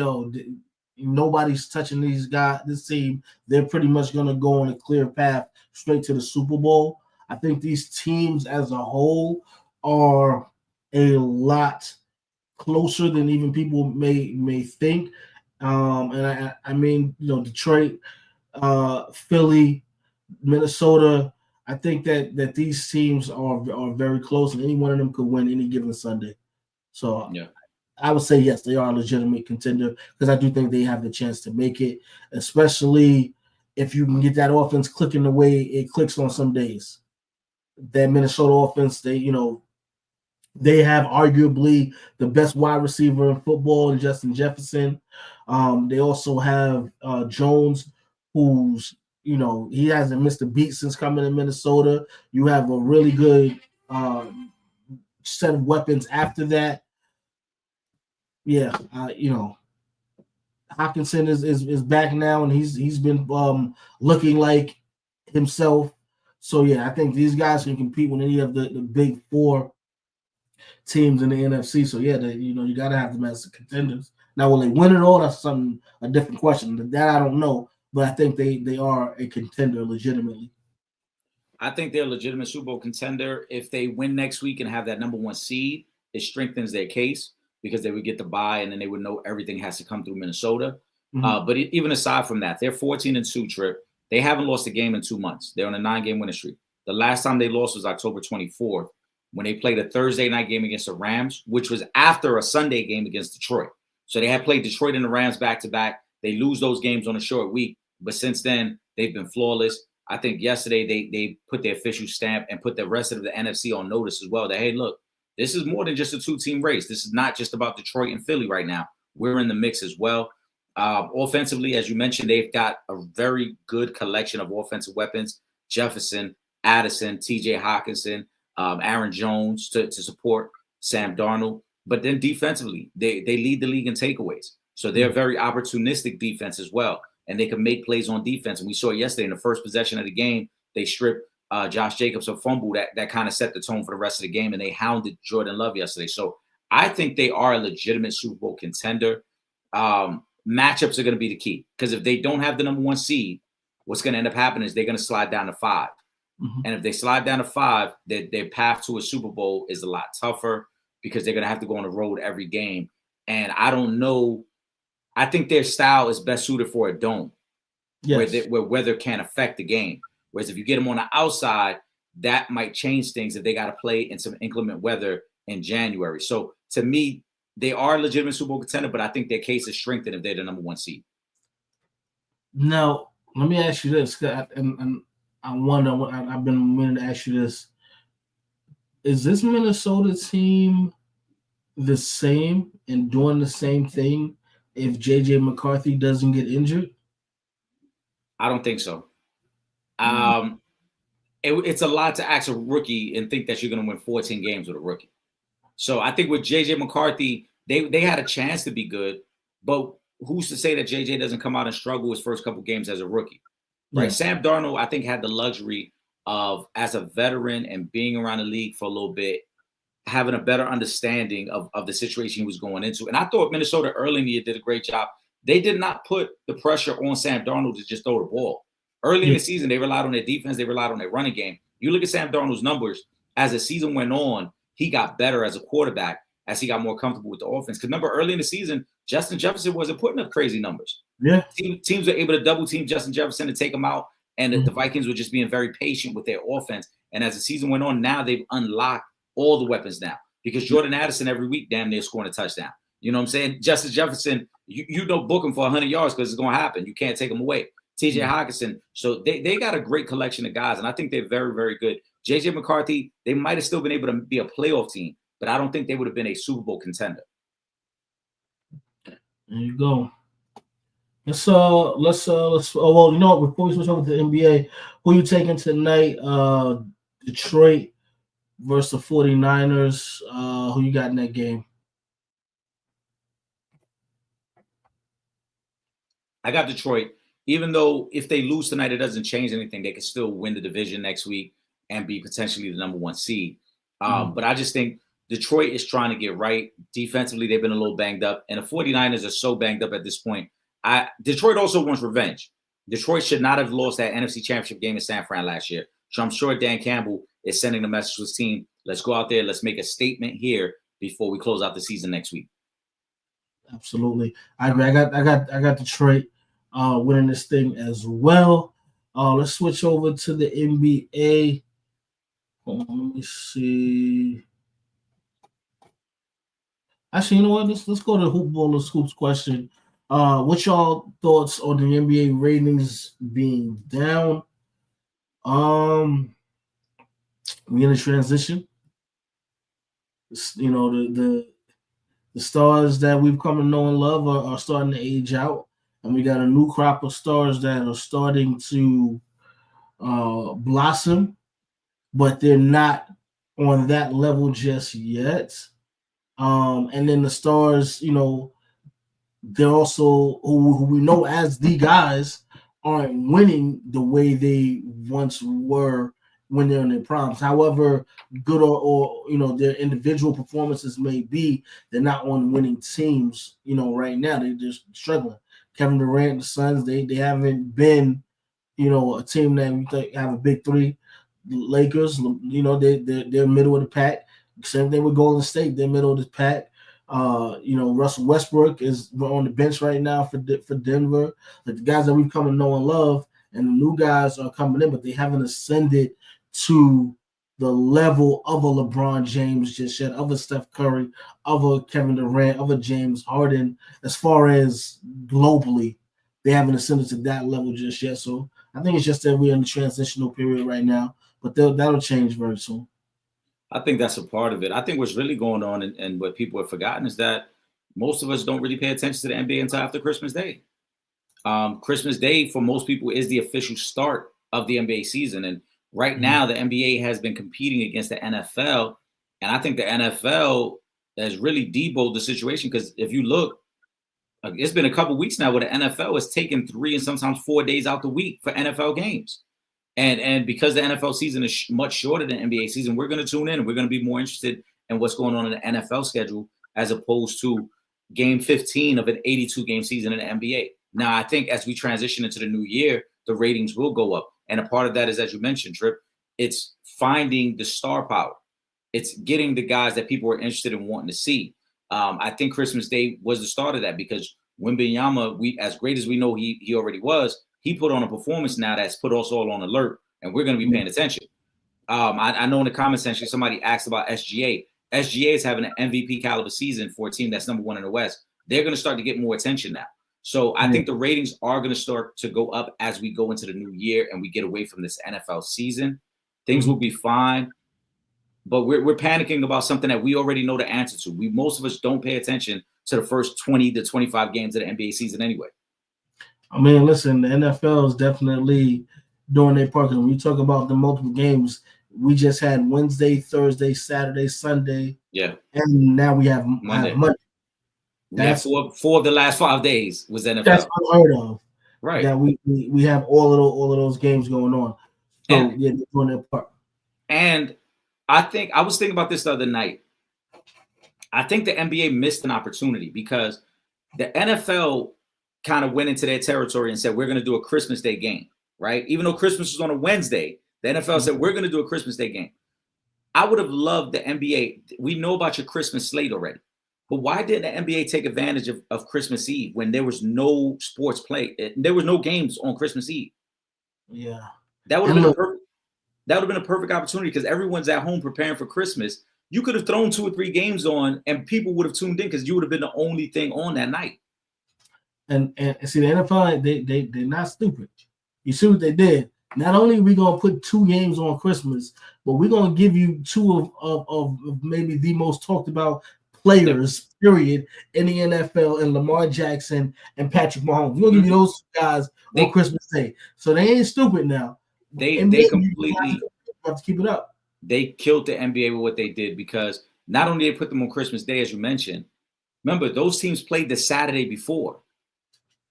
nobody's touching these guys. This team, they're pretty much gonna go on a clear path straight to the Super Bowl. I think these teams as a whole are a lot closer than even people may think. And I mean, Detroit, Philly, Minnesota. I think that these teams are very close, and any one of them could win any given Sunday. So Yeah. I would say yes, they are a legitimate contender because I do think they have the chance to make it, especially if you can get that offense clicking the way it clicks on some days. That Minnesota offense, they have arguably the best wide receiver in football in Justin Jefferson. They also have Jones, who's he hasn't missed a beat since coming to Minnesota. You have a really good set of weapons after that. Yeah, Hawkinson is back now, and he's been looking like himself. So yeah, I think these guys can compete with any of the big 4 teams in the NFC. So yeah, you got to have them as contenders. Now, will they win it all? That's a different question. That I don't know, but I think they are a contender legitimately. I think they're a legitimate Super Bowl contender. If they win next week and have that number 1 seed, it strengthens their case because they would get the bye, and then they would know everything has to come through Minnesota. Mm-hmm. But even aside from that, they're 14-2 Trip. They haven't lost a game in 2 months. They're on a 9-game winning streak. The last time they lost was October 24th when they played a Thursday night game against the Rams, which was after a Sunday game against Detroit. So they had played Detroit and the Rams back-to-back. They lose those games on a short week. But since then, they've been flawless. I think yesterday they put their official stamp and put the rest of the NFC on notice as well that, hey, look, this is more than just a 2-team race. This is not just about Detroit and Philly right now. We're in the mix as well. Offensively, as you mentioned, they've got a very good collection of offensive weapons. Jefferson, Addison, TJ Hawkinson, Aaron Jones to support Sam Darnold. But then defensively, they lead the league in takeaways. So they're a very opportunistic defense as well. And they can make plays on defense. And we saw it yesterday in the first possession of the game, they stripped Josh Jacobs a fumble that kind of set the tone for the rest of the game, and they hounded Jordan Love yesterday. So I think they are a legitimate Super Bowl contender. Matchups are going to be the key because if they don't have the number 1 seed, what's going to end up happening is they're going to slide down to 5. Mm-hmm. And if they slide down to 5, their path to a Super Bowl is a lot tougher because they're going to have to go on the road every game. And I don't know. I think their style is best suited for a dome, yes, where weather can affect the game. Whereas if you get them on the outside, that might change things if they got to play in some inclement weather in January. So to me, they are a legitimate Super Bowl contender, but I think their case is strengthened if they're the number 1 seed. Now, let me ask you this, and I wonder, I've been meaning to ask you this. Is this Minnesota team the same and doing the same thing if J.J. McCarthy doesn't get injured? I don't think so. It's a lot to ask a rookie and think that you're going to win 14 games with a rookie. So I think with J.J. McCarthy, they had a chance to be good, but who's to say that J.J. doesn't come out and struggle his first couple games as a rookie? Right? Yeah. Sam Darnold, I think, had the luxury of, as a veteran and being around the league for a little bit, having a better understanding of the situation he was going into. And I thought Minnesota early in the year did a great job. They did not put the pressure on Sam Darnold to just throw the ball. Early in the season, they relied on their defense. They relied on their running game. You look at Sam Darnold's numbers. As the season went on, he got better as a quarterback as he got more comfortable with the offense. Because remember, early in the season, Justin Jefferson wasn't putting up crazy numbers. Yeah, teams were able to double team Justin Jefferson to take him out, and the Vikings were just being very patient with their offense. And as the season went on, now they've unlocked all the weapons now because Jordan Addison every week damn near scoring a touchdown. You know what I'm saying? Justin Jefferson, you don't book him for 100 yards because it's going to happen. You can't take him away. TJ Hawkinson. So they got a great collection of guys, and I think they're very, very good. J.J. McCarthy, they might have still been able to be a playoff team, but I don't think they would have been a Super Bowl contender. There you go. Let's well, you know what, before we switch over to the NBA, who you taking tonight? Detroit versus the 49ers. Who you got in that game? I got Detroit. Even though if they lose tonight, it doesn't change anything. They could still win the division next week and be potentially the number 1 seed. But I just think Detroit is trying to get right. Defensively, they've been a little banged up. And the 49ers are so banged up at this point. Detroit also wants revenge. Detroit should not have lost that NFC Championship game in San Fran last year. So I'm sure Dan Campbell is sending the message to his team. Let's go out there. Let's make a statement here before we close out the season next week. Absolutely. I agree. I got Detroit winning this thing as well. Let's switch over to the NBA. Let me see. Actually, you know what? Let's go to Hoop Ball Scoops question. What's y'all thoughts on the NBA ratings being down? We in a transition. You know, the stars that we've come to know and love are starting to age out, and we got a new crop of stars that are starting to blossom, but they're not on that level just yet. And then the stars, you know, they're also who we know as the guys aren't winning the way they once were when they're in their primes. However good or you know their individual performances may be, they're not on winning teams. You know, right now they're just struggling. Kevin Durant, the Suns, they haven't been, you know, a team that we think have a big three. The Lakers, you know, they're middle of the pack. Same thing with Golden State, they're middle of the pack. You know, Russell Westbrook is on the bench right now for Denver. Like the guys that we've come to know and love, and the new guys are coming in, but they haven't ascended to the level of a LeBron James just yet, of a Steph Curry, of a Kevin Durant, of a James Harden. As far as globally, they haven't ascended to that level just yet. So I think it's just that we're in the transitional period right now, but that'll change very soon. I think that's a part of it. I think what's really going on and what people have forgotten is that most of us don't really pay attention to the NBA until after Christmas Day. Christmas Day for most people is the official start of the NBA season. And right now the NBA has been competing against the NFL. And I think the NFL has really deboned the situation because if you look, it's been a couple weeks now where the NFL has taken 3 and sometimes 4 days out the week for NFL games. And because the NFL season is much shorter than NBA season, we're going to tune in and we're going to be more interested in what's going on in the NFL schedule as opposed to game 15 of an 82-game season in the NBA. Now, I think as we transition into the new year, the ratings will go up. And a part of that is, as you mentioned, Trip, it's finding the star power. It's getting the guys that people are interested in wanting to see. I think Christmas Day was the start of that because Wembanyama, as great as we know he already was, he put on a performance now that's put us all on alert, and we're going to be paying attention. I know in the comment section, somebody asked about SGA. SGA is having an MVP caliber season for a team that's number 1 in the West. They're going to start to get more attention now. So I think the ratings are going to start to go up as we go into the new year and we get away from this NFL season. Things will be fine, but we're panicking about something that we already know the answer to. Most of us don't pay attention to the first 20 to 25 games of the NBA season anyway. I mean, listen, the NFL is definitely doing their part. When we talk about the multiple games, we just had Wednesday, Thursday, Saturday, Sunday. Yeah. And now we have Monday. That's four of the last 5 days was NFL. That's unheard of. Right. That we have all of those games going on. So they're doing their part. And I was thinking about this the other night. I think the NBA missed an opportunity because the NFL kind of went into their territory and said, we're going to do a Christmas Day game, right? Even though Christmas was on a Wednesday, the NFL said, we're going to do a Christmas Day game. I would have loved the NBA. We know about your Christmas slate already, but why didn't the NBA take advantage of Christmas Eve when there was no sports play? There was no games on Christmas Eve. Yeah. That would have been a perfect opportunity because everyone's at home preparing for Christmas. You could have thrown 2 or 3 games on and people would have tuned in because you would have been the only thing on that night. And see, the NFL, they're not stupid. You see what they did? Not only are we going to put 2 games on Christmas, but we're going to give you 2 of maybe the most talked about players, period, in the NFL, and Lamar Jackson and Patrick Mahomes. We're going to give you those guys on Christmas Day. So they ain't stupid now. They completely have to keep it up. They killed the NBA with what they did because not only they put them on Christmas Day, as you mentioned, remember, those teams played the Saturday before.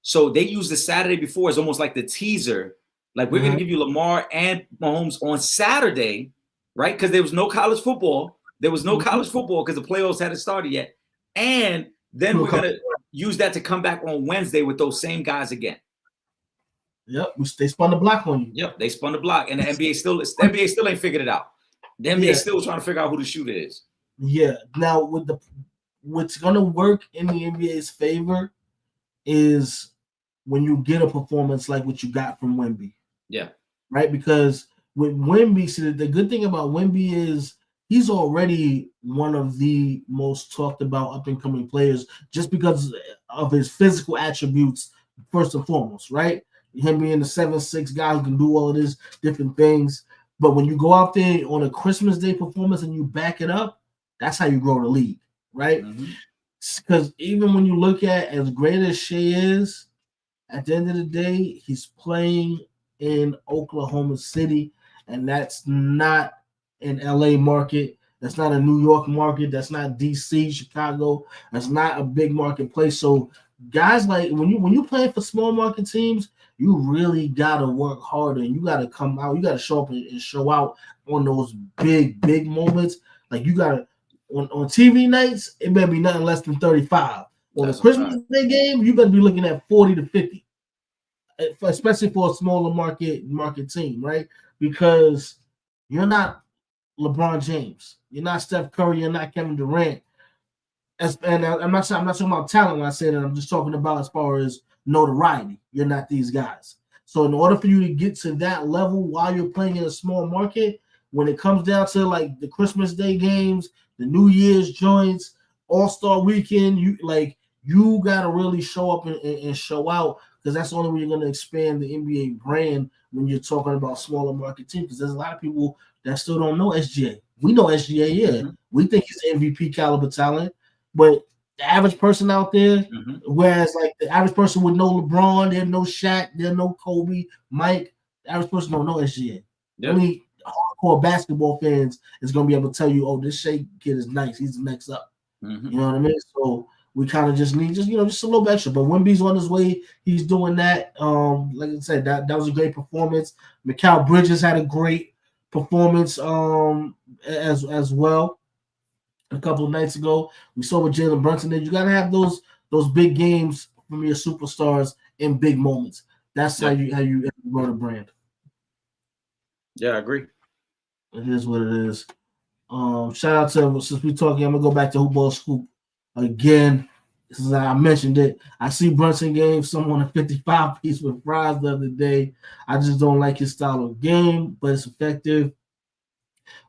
So they use the Saturday before as almost like the teaser. Like, we're going to give you Lamar and Mahomes on Saturday, right? Because there was no college football. There was no college football because the playoffs hadn't started yet. And then we're going to use that to come back on Wednesday with those same guys again. Yep, they spun the block on you. Yep, they spun the block. And the NBA still ain't figured it out. The NBA still trying to figure out who the shooter is. Yeah. Now, what's going to work in the NBA's favor is when you get a performance like what you got from Wemby. Yeah. Right? Because with Wemby, see, the good thing about Wemby is he's already one of the most talked about up-and-coming players just because of his physical attributes, first and foremost, right? Him being the 7'6" guy who can do all of these different things. But when you go out there on a Christmas Day performance and you back it up, that's how you grow the league, right? Because even when you look at as great as Shea is, at the end of the day, he's playing in Oklahoma City, and that's not an LA market. That's not a New York market. That's not DC, Chicago. That's not a big marketplace. So guys, like when you playing for small market teams, you really gotta work harder, and you gotta come out. You gotta show up and show out on those big moments. Like you gotta on TV nights, it better be nothing less than 35. On a Christmas Day game, you better be looking at 40 to 50, especially for a smaller market team, right? Because you're not LeBron James, you're not Steph Curry, you're not Kevin Durant. And I'm not talking about talent when I say that. I'm just talking about as far as notoriety. You're not these guys. So in order for you to get to that level while you're playing in a small market, when it comes down to like the Christmas Day games, the New Year's joints, All-Star Weekend, you gotta really show up and show out, because that's the only way you're gonna expand the NBA brand when you're talking about smaller market teams. Because there's a lot of people that still don't know SGA. We know SGA, yeah. We think he's MVP caliber talent, but the average person out there, whereas like the average person would know LeBron, they know Shaq, they know Kobe, Mike. The average person don't know SGA. Yeah. Only hardcore basketball fans is gonna be able to tell you, oh, this Shea kid is nice. He's the next up. You know what I mean? So we kind of just need just a little bit extra. But Wemby's on his way. He's doing that. Like I said, that was a great performance. Mikal Bridges had a great performance as well. A couple of nights ago, we saw with Jalen Brunson that you gotta have those big games from your superstars in big moments. That's how you grow the brand. Yeah, I agree. It is what it is. Shout out to, since we're talking, I'm gonna go back to Hoop Ball Scoop again. Since I mentioned it, I see Brunson gave someone a 55 piece with fries the other day. I just don't like his style of game, but it's effective.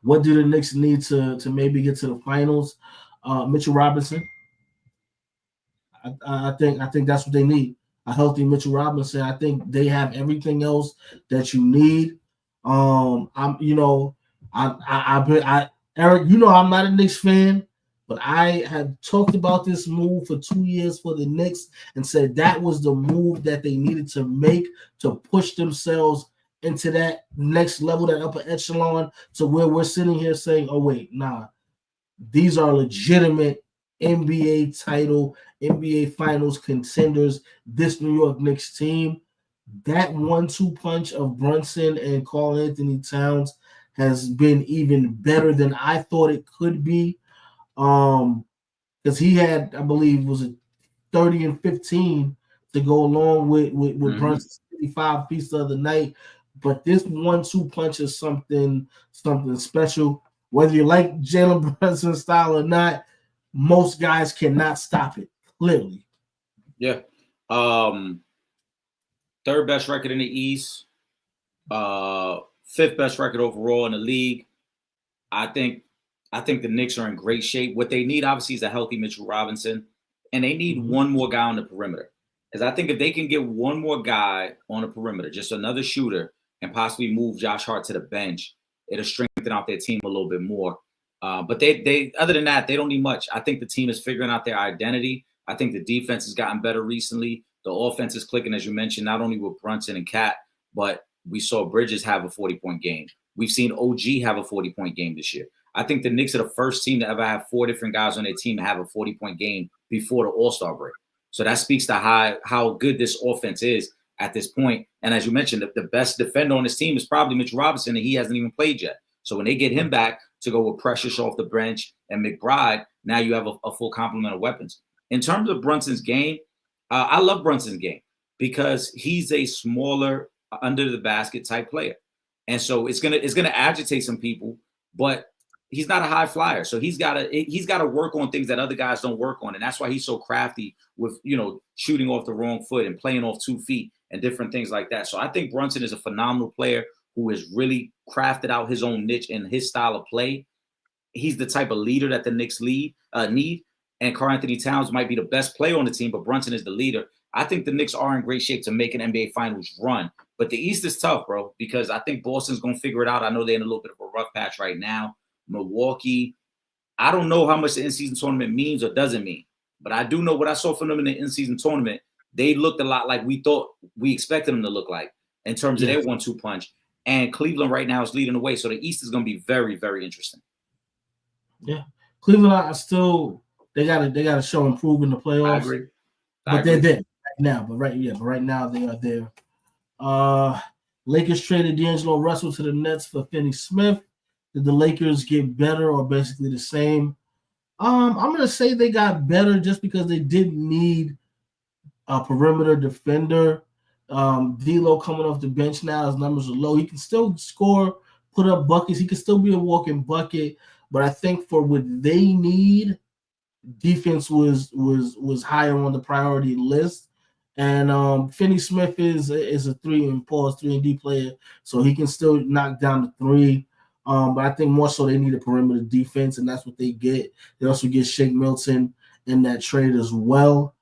What do the Knicks need to maybe get to the finals? Mitchell Robinson. I think that's what they need. A healthy Mitchell Robinson. I think they have everything else that you need. Eric, I'm not a Knicks fan, but I have talked about this move for 2 years for the Knicks and said that was the move that they needed to make to push themselves into that next level, that upper echelon, to where we're sitting here saying, oh, wait, nah, these are legitimate NBA title, NBA finals contenders, this New York Knicks team. That 1-2 punch of Brunson and Karl Anthony Towns has been even better than I thought it could be. Because he had, I believe, was it 30 and 15 to go along with Brunson's 55 piece the other night. But this 1-2 punch is something special. Whether you like Jalen Brunson's style or not, most guys cannot stop it, clearly. Yeah. Third best record in the East. Fifth best record overall in the league. I think the Knicks are in great shape. What they need, obviously, is a healthy Mitchell Robinson. And they need one more guy on the perimeter. Because I think if they can get one more guy on the perimeter, just another shooter, and possibly move Josh Hart to the bench, it'll strengthen out their team a little bit more. But they other than that, they don't need much. I think the team is figuring out their identity. I think the defense has gotten better recently. The offense is clicking, as you mentioned, not only with Brunson and Cat, but we saw Bridges have a 40-point game. We've seen OG have a 40-point game this year. I think the Knicks are the first team to ever have 4 different guys on their team have a 40-point game before the All-Star break. So that speaks to how good this offense is at this point. And as you mentioned, the best defender on this team is probably Mitch Robinson, and he hasn't even played yet. So when they get him back to go with Precious off the bench and McBride, now you have a full complement of weapons. In terms of Brunson's game, I love Brunson's game because he's a smaller, under the basket type player. And so it's gonna agitate some people, but he's not a high flyer. So he's gotta work on things that other guys don't work on. And that's why he's so crafty with, shooting off the wrong foot and playing off 2 feet and different things like that. So I think Brunson is a phenomenal player who has really crafted out his own niche and his style of play. He's the type of leader that the Knicks need. And Karl-Anthony Towns might be the best player on the team, but Brunson is the leader. I think the Knicks are in great shape to make an NBA Finals run. But the East is tough, bro, because I think Boston's going to figure it out. I know they're in a little bit of a rough patch right now. Milwaukee, I don't know how much the in-season tournament means or doesn't mean, but I do know what I saw from them in the in-season tournament. They looked a lot like we thought we expected them to look like in terms of their 1-2 punch. And Cleveland right now is leading the way. So the East is going to be very, very interesting. Yeah. Cleveland are still they gotta show improve in the playoffs. I agree. But they're there right now. But right now they are there. Lakers traded D'Angelo Russell to the Nets for Finney Smith. Did the Lakers get better or basically the same? I'm gonna say they got better just because they didn't need a perimeter defender. D'Lo coming off the bench now, his numbers are low. He can still score, put up buckets. He can still be a walking bucket. But I think for what they need, defense was higher on the priority list. And Finney Smith is a 3-and-D player, so he can still knock down the three. But I think more so they need a perimeter defense, and that's what they get. They also get Shake Milton in that trade as well.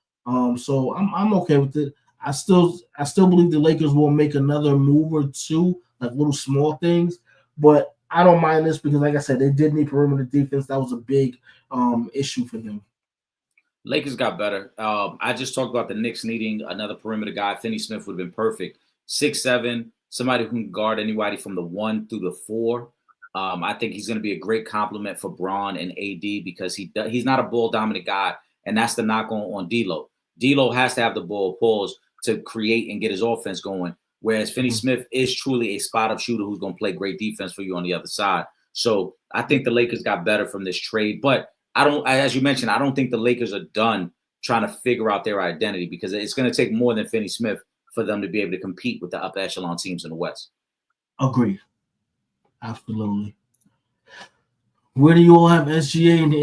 So I'm okay with it. I still believe the Lakers will make another move or two, like little small things. But I don't mind this because, like I said, they did need perimeter defense. That was a big issue for them. Lakers got better. I just talked about the Knicks needing another perimeter guy. Finney Smith would have been perfect. 6'7", somebody who can guard anybody from the 1 through the 4. I think he's going to be a great compliment for Braun and AD because he's not a ball dominant guy, and that's the knock on D'Lo. D'Lo has to have the ball pause to create and get his offense going, whereas Finney Smith is truly a spot-up shooter who's going to play great defense for you on the other side. So I think the Lakers got better from this trade, but as you mentioned, I don't think the Lakers are done trying to figure out their identity because it's going to take more than Finney Smith for them to be able to compete with the upper echelon teams in the West. Agreed. Absolutely. Where do you all have SGA in the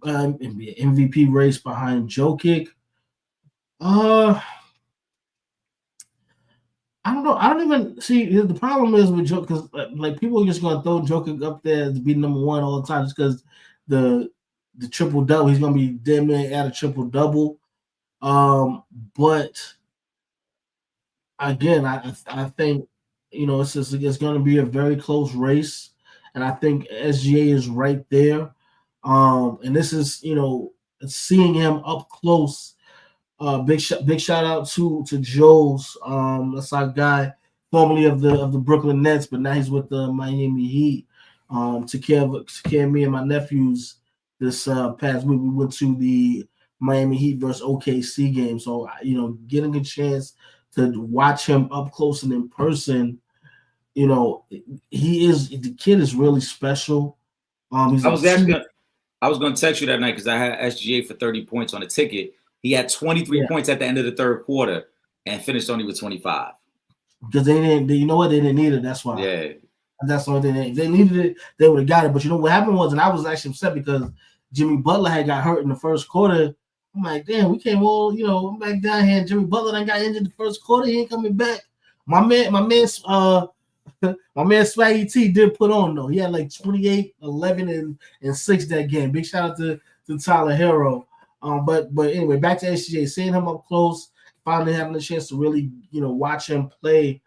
NBA MVP race behind Jokic? I don't know. I don't even see the problem is with Jokic because like people are just gonna throw Jokic up there to be number one all the time just because the triple double. He's gonna be damn near at a triple double. But again, I think it's going to be a very close race, and I think SGA is right there. And this is seeing him up close. Big shout out to Joe's. That's our guy, formerly of the Brooklyn Nets, but now he's with the Miami Heat. Took care of me and my nephews this past week. We went to the Miami Heat versus OKC game, so getting a chance to watch him up close and in person, the kid is really special. I was going to text you that night because I had SGA for 30 points on a ticket. He had 23 points at the end of the third quarter and finished only with 25. Because they didn't need it. That's why. Yeah. That's the only thing. If they needed it, they would have got it. But what happened was, and I was actually upset because Jimmy Butler had got hurt in the first quarter. I'm like, damn, we came all, back down here. Jimmy Butler done got injured the first quarter. He ain't coming back. My man, Swaggy T did put on though. He had like 28, 11, and 6 that game. Big shout out to Tyler Hero. But anyway, back to SGA, seeing him up close, finally having a chance to really, watch him play.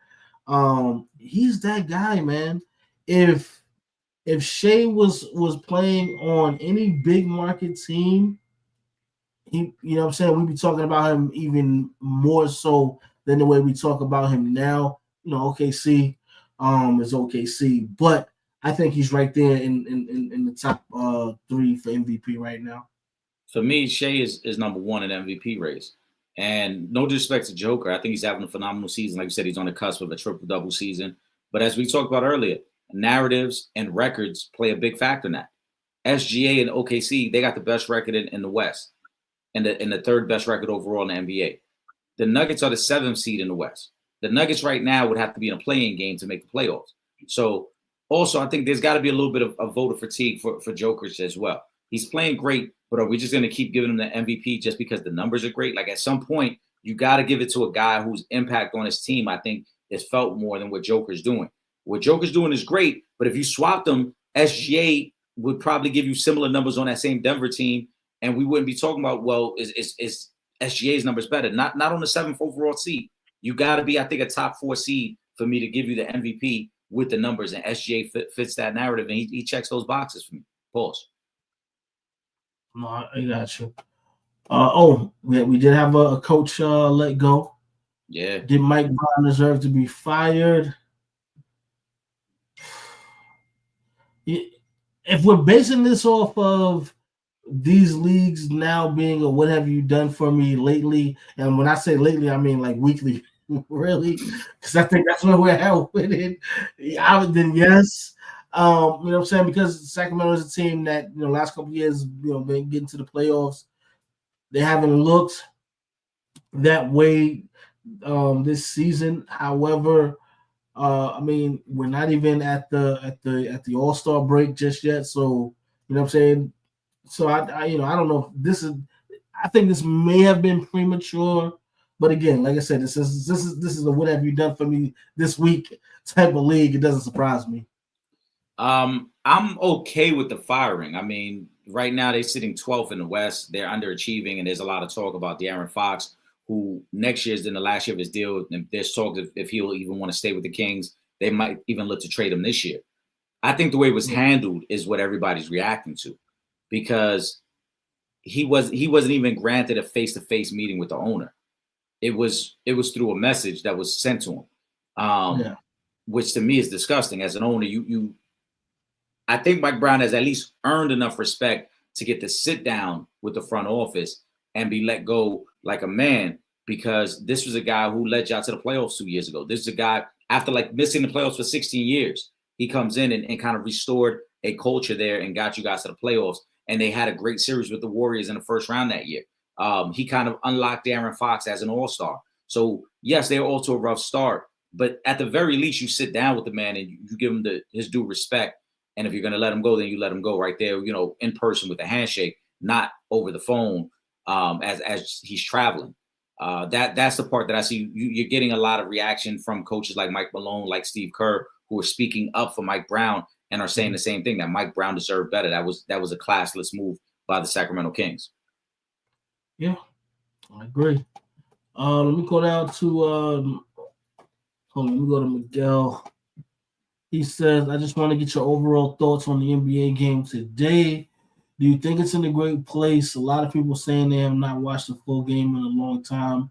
He's that guy, man. If Shea was playing on any big market team, we'd be talking about him even more so than the way we talk about him now. OKC is OKC, but I think he's right there in the top 3 for MVP right now. For me, Shea is number one in MVP race. And no disrespect to Joker, I think he's having a phenomenal season. Like you said, he's on the cusp of a triple-double season. But as we talked about earlier, narratives and records play a big factor in that. SGA and OKC, they got the best record in the West and the third best record overall in the NBA. The Nuggets are the 7th seed in the West. The Nuggets right now would have to be in a play-in game to make the playoffs. So also, I think there's got to be a little bit of voter fatigue for Jokic as well. He's playing great, but are we just going to keep giving him the MVP just because the numbers are great? Like at some point, you got to give it to a guy whose impact on his team, I think, is felt more than what Joker's doing. What Joker's doing is great, but if you swapped him, SGA would probably give you similar numbers on that same Denver team, and we wouldn't be talking about, well, is SGA's numbers better? Not on the 7th overall seed. You got to be, I think, a top 4 seed for me to give you the MVP with the numbers, and SGA fits that narrative, and he checks those boxes for me. Pause. No, I got you. We did have a coach let go. Yeah. Did Mike Brown deserve to be fired? If we're basing this off of these leagues now being a what have you done for me lately, and when I say lately, I mean like weekly, really, because I think that's where we're at with it. Then yes. You know what I'm saying? Because Sacramento is a team that, last couple of years, been getting to the playoffs. They haven't looked that way this season. However, I mean, we're not even at the All-Star break just yet. So, you know what I'm saying? So I don't know if this is, I think this may have been premature, but again, like I said, this is a what have you done for me this week type of league. It doesn't surprise me. I'm okay with the firing. I mean, right now they're sitting 12th in the West. They're underachieving, and there's a lot of talk about De'Aaron Fox, who next year is in the last year of his deal. And there's talk if he'll even want to stay with the Kings. They might even look to trade him this year. I think the way it was handled is what everybody's reacting to, because he wasn't even granted a face-to-face meeting with the owner. It was through a message that was sent to him, which to me is disgusting. As an owner, I think Mike Brown has at least earned enough respect to get to sit down with the front office and be let go like a man, because this was a guy who led y'all to the playoffs 2 years ago. This is a guy, after like missing the playoffs for 16 years, he comes in and kind of restored a culture there and got you guys to the playoffs. And they had a great series with the Warriors in the first round that year. He kind of unlocked De'Aaron Fox as an all-star. So, yes, they were all to a rough start. But at the very least, you sit down with the man and you give him his due respect. And if you're going to let him go, then you let him go right there, in person with a handshake, not over the phone as he's traveling. That's the part that I see. You're getting a lot of reaction from coaches like Mike Malone, like Steve Kerr, who are speaking up for Mike Brown and are saying the same thing, that Mike Brown deserved better. That was a classless move by the Sacramento Kings. Yeah, I agree. Let me go down to let me go to Miguel. He says, I just want to get your overall thoughts on the NBA game today. Do you think it's in a great place? A lot of people saying they have not watched the full game in a long time.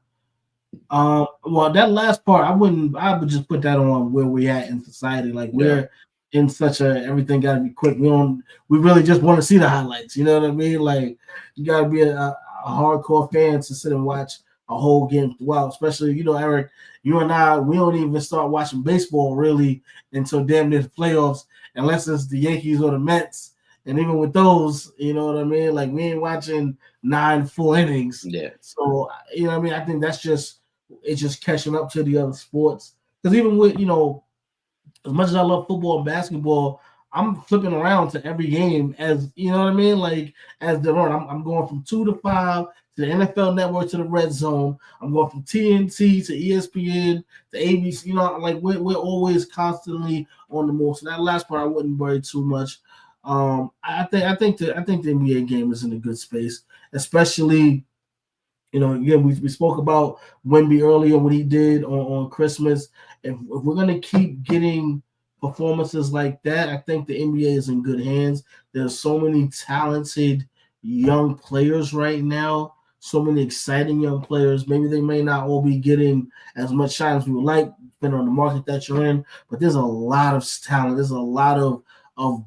Well, that last part, I would just put that on where we're at in society. Like we're in such everything got to be quick. We really just want to see the highlights. You know what I mean? Like you got to be a hardcore fan to sit and watch a whole game throughout, especially, Eric, you and I, we don't even start watching baseball really until damn near the playoffs, unless it's the Yankees or the Mets. And even with those, you know what I mean? Like we ain't watching 9 full innings. Yeah. So, you know what I mean? I think it's just catching up to the other sports. Because even with, as much as I love football and basketball, I'm flipping around to every game as, you know what I mean? Like as the run, I'm going from 2 to 5 to the NFL Network to the Red Zone. I'm going from TNT to ESPN to ABC. Like we're always constantly on the move. So that last part I wouldn't worry too much. I think the NBA game is in a good space, especially. Again, we spoke about Wemby earlier, what he did on Christmas. If we're gonna keep getting performances like that, I think the NBA is in good hands. There's so many talented young players right now, so many exciting young players. Maybe they may not all be getting as much shine as we would like, depending on the market that you're in, but there's a lot of talent. There's a lot of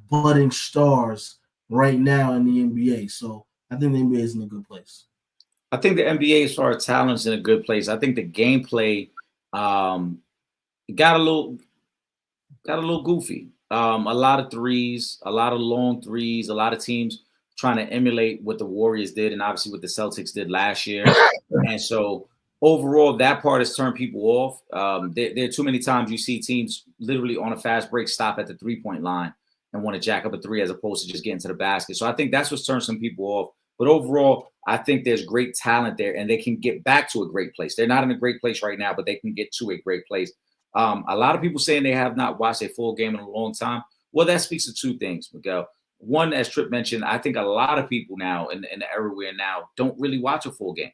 budding stars right now in the NBA. So I think the NBA is in a good place. I think the NBA, as far as talent, is in a good place. I think the gameplay got a little goofy. A lot of threes, a lot of long threes, a lot of teams trying to emulate what the Warriors did and obviously what the Celtics did last year. And so overall, that part has turned people off. There are too many times you see teams literally on a fast break stop at the 3-point line and want to jack up a three as opposed to just getting to the basket. So I think that's what's turned some people off. But overall, I think there's great talent there and they can get back to a great place. They're not in a great place right now, but they can get to a great place. A lot of people saying they have not watched a full game in a long time. Well, that speaks to two things, Miguel. One, as Trip mentioned, I think a lot of people now in the era we're in now don't really watch a full game.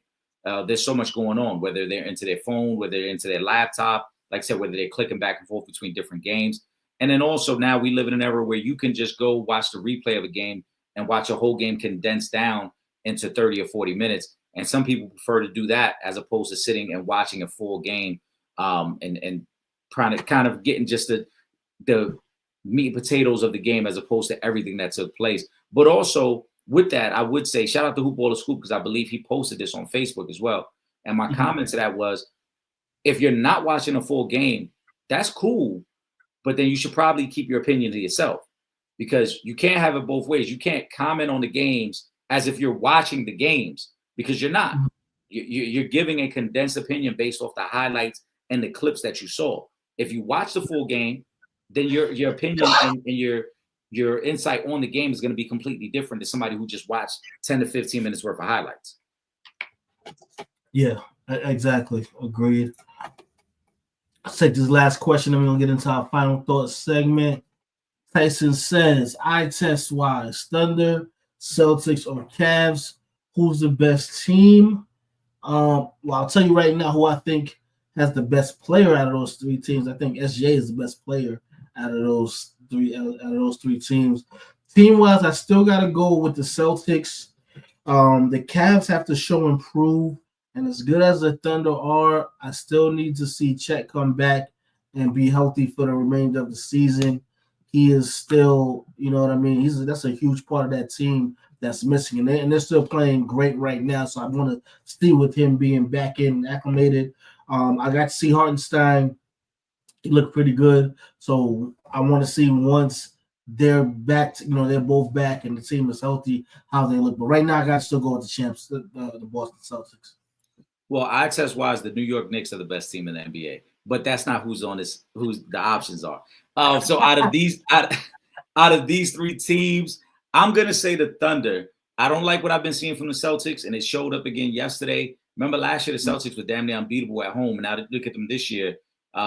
There's so much going on, whether they're into their phone, whether they're into their laptop, like I said, whether they're clicking back and forth between different games. And then also now we live in an era where you can just go watch the replay of a game and watch a whole game condensed down into 30 or 40 minutes. And some people prefer to do that as opposed to sitting and watching a full game and trying to kind of getting just the meat and potatoes of the game as opposed to everything that took place. But also with that, I would say shout out to Hoop Baller Scoop because I believe he posted this on Facebook as well. And my comment to that was, if you're not watching a full game, that's cool. But then you should probably keep your opinion to yourself because you can't have it both ways. You can't comment on the games as if you're watching the games because you're not. You're giving a condensed opinion based off the highlights and the clips that you saw. If you watch the full game, then your opinion and your insight on the game is going to be completely different than somebody who just watched 10 to 15 minutes worth of highlights. Yeah, exactly. Agreed. Let's take this last question and we're going to get into our final thoughts segment. Tyson says, eye test wise, Thunder, Celtics, or Cavs, who's the best team? Well, I'll tell you right now who I think has the best player out of those three teams. I think SJ is the best player out of those three teams. Team-wise, I still got to go with the Celtics. The Cavs have to show improve. And as good as the Thunder are, I still need to see Chet come back and be healthy for the remainder of the season. He is still, you know what I mean? That's a huge part of that team that's missing. And they're still playing great right now. So I want to see with him being back in, acclimated. I got to see Hartenstein. He looked pretty good. So I want to see once they're back, they're both back and the team is healthy, how they look. But right now, I got to still go with the champs, the Boston Celtics. Well, eye test wise, the New York Knicks are the best team in the NBA, but that's not who's the options are. So out of these three teams, I'm gonna say the Thunder. I don't like what I've been seeing from the Celtics, and it showed up again yesterday. Remember last year, the Celtics were damn near unbeatable at home, and now look at them this year.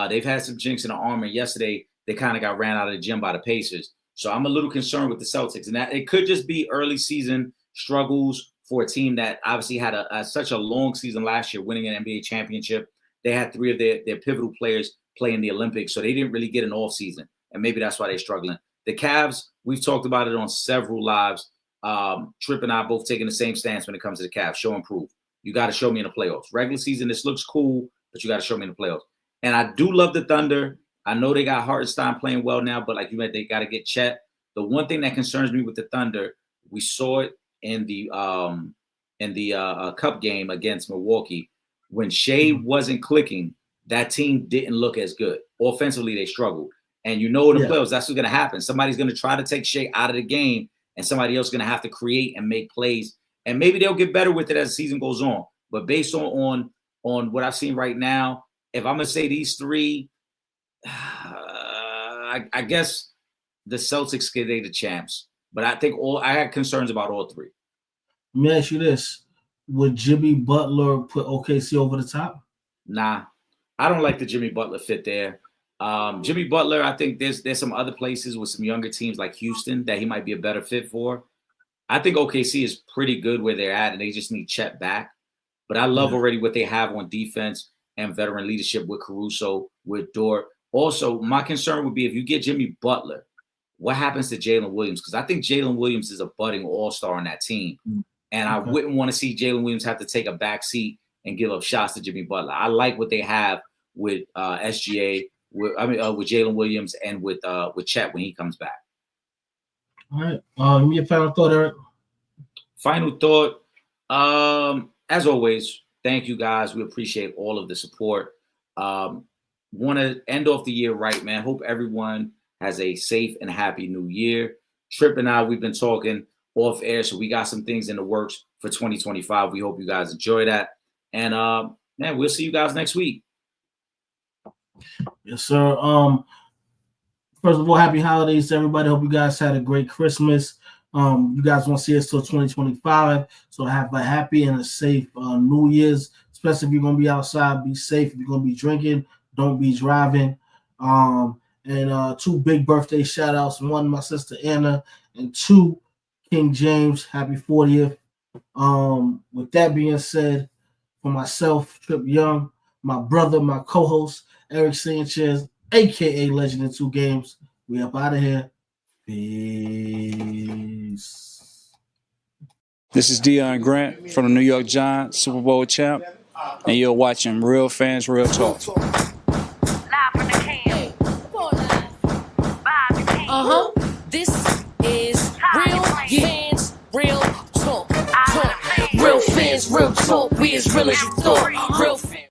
They've had some jinx in the armor. Yesterday, they kind of got ran out of the gym by the Pacers. So I'm a little concerned with the Celtics, and that it could just be early season struggles for a team that obviously had such a long season last year, winning an NBA championship. They had three of their pivotal players play in the Olympics, so they didn't really get an off season, and maybe that's why they're struggling. The Cavs, we've talked about it on several lives. Trip and I both taking the same stance when it comes to the Cavs. Show and prove. You got to show me in the playoffs. Regular season, this looks cool, but you got to show me in the playoffs. And I do love the Thunder. I know they got Hartenstein playing well now, but like you said, they got to get Chet. The one thing that concerns me with the Thunder, we saw it in the Cup game against Milwaukee. When Shea wasn't clicking, that team didn't look as good. Offensively, they struggled. And in the playoffs, that's what's going to happen. Somebody's going to try to take Shea out of the game, and somebody else is going to have to create and make plays. And maybe they'll get better with it as the season goes on. But based on what I've seen right now, if I'm going to say these three, I guess the Celtics get the champs. But I think I had concerns about all three. Let me ask you this. Would Jimmy Butler put OKC over the top? Nah. I don't like the Jimmy Butler fit there. Jimmy Butler, I think there's some other places with some younger teams like Houston that he might be a better fit for. I think OKC is pretty good where they're at, and they just need Chet back. But I love already what they have on defense and veteran leadership with Caruso, with Dort. Also, my concern would be if you get Jimmy Butler, what happens to Jalen Williams? Because I think Jalen Williams is a budding all-star on that team. And I wouldn't want to see Jalen Williams have to take a back seat and give up shots to Jimmy Butler. I like what they have with SGA, with Jalen Williams and with Chet when he comes back. All right. Give me a final thought, Eric. Final thought. As always, thank you guys. We appreciate all of the support. Want to end off the year right, man. Hope everyone has a safe and happy new year. Trip and I, we've been talking off air, so we got some things in the works for 2025. We hope you guys enjoy that. And man, we'll see you guys next week. Yes, sir. First of all, happy holidays to everybody. Hope you guys had a great Christmas. You guys won't see us till 2025, so have a happy and a safe New Year's. Especially if you're gonna be outside, be safe. If you're gonna be drinking, don't be driving. And 2 big birthday shout outs. 1, my sister Anna, and 2, King James. Happy 40th. With that being said, for myself, Trip Young, my brother, my co-host, Eric Sanchez, aka Legend in 2 Games. We up out of here. Peace. This is Deion Grant from the New York Giants, Super Bowl champ, and you're watching Real Fans, Real Talk. Live from the can. Vibe the king. This is Real Fans, Real Talk. Real fans, real talk. We as real as you thought. Real fans.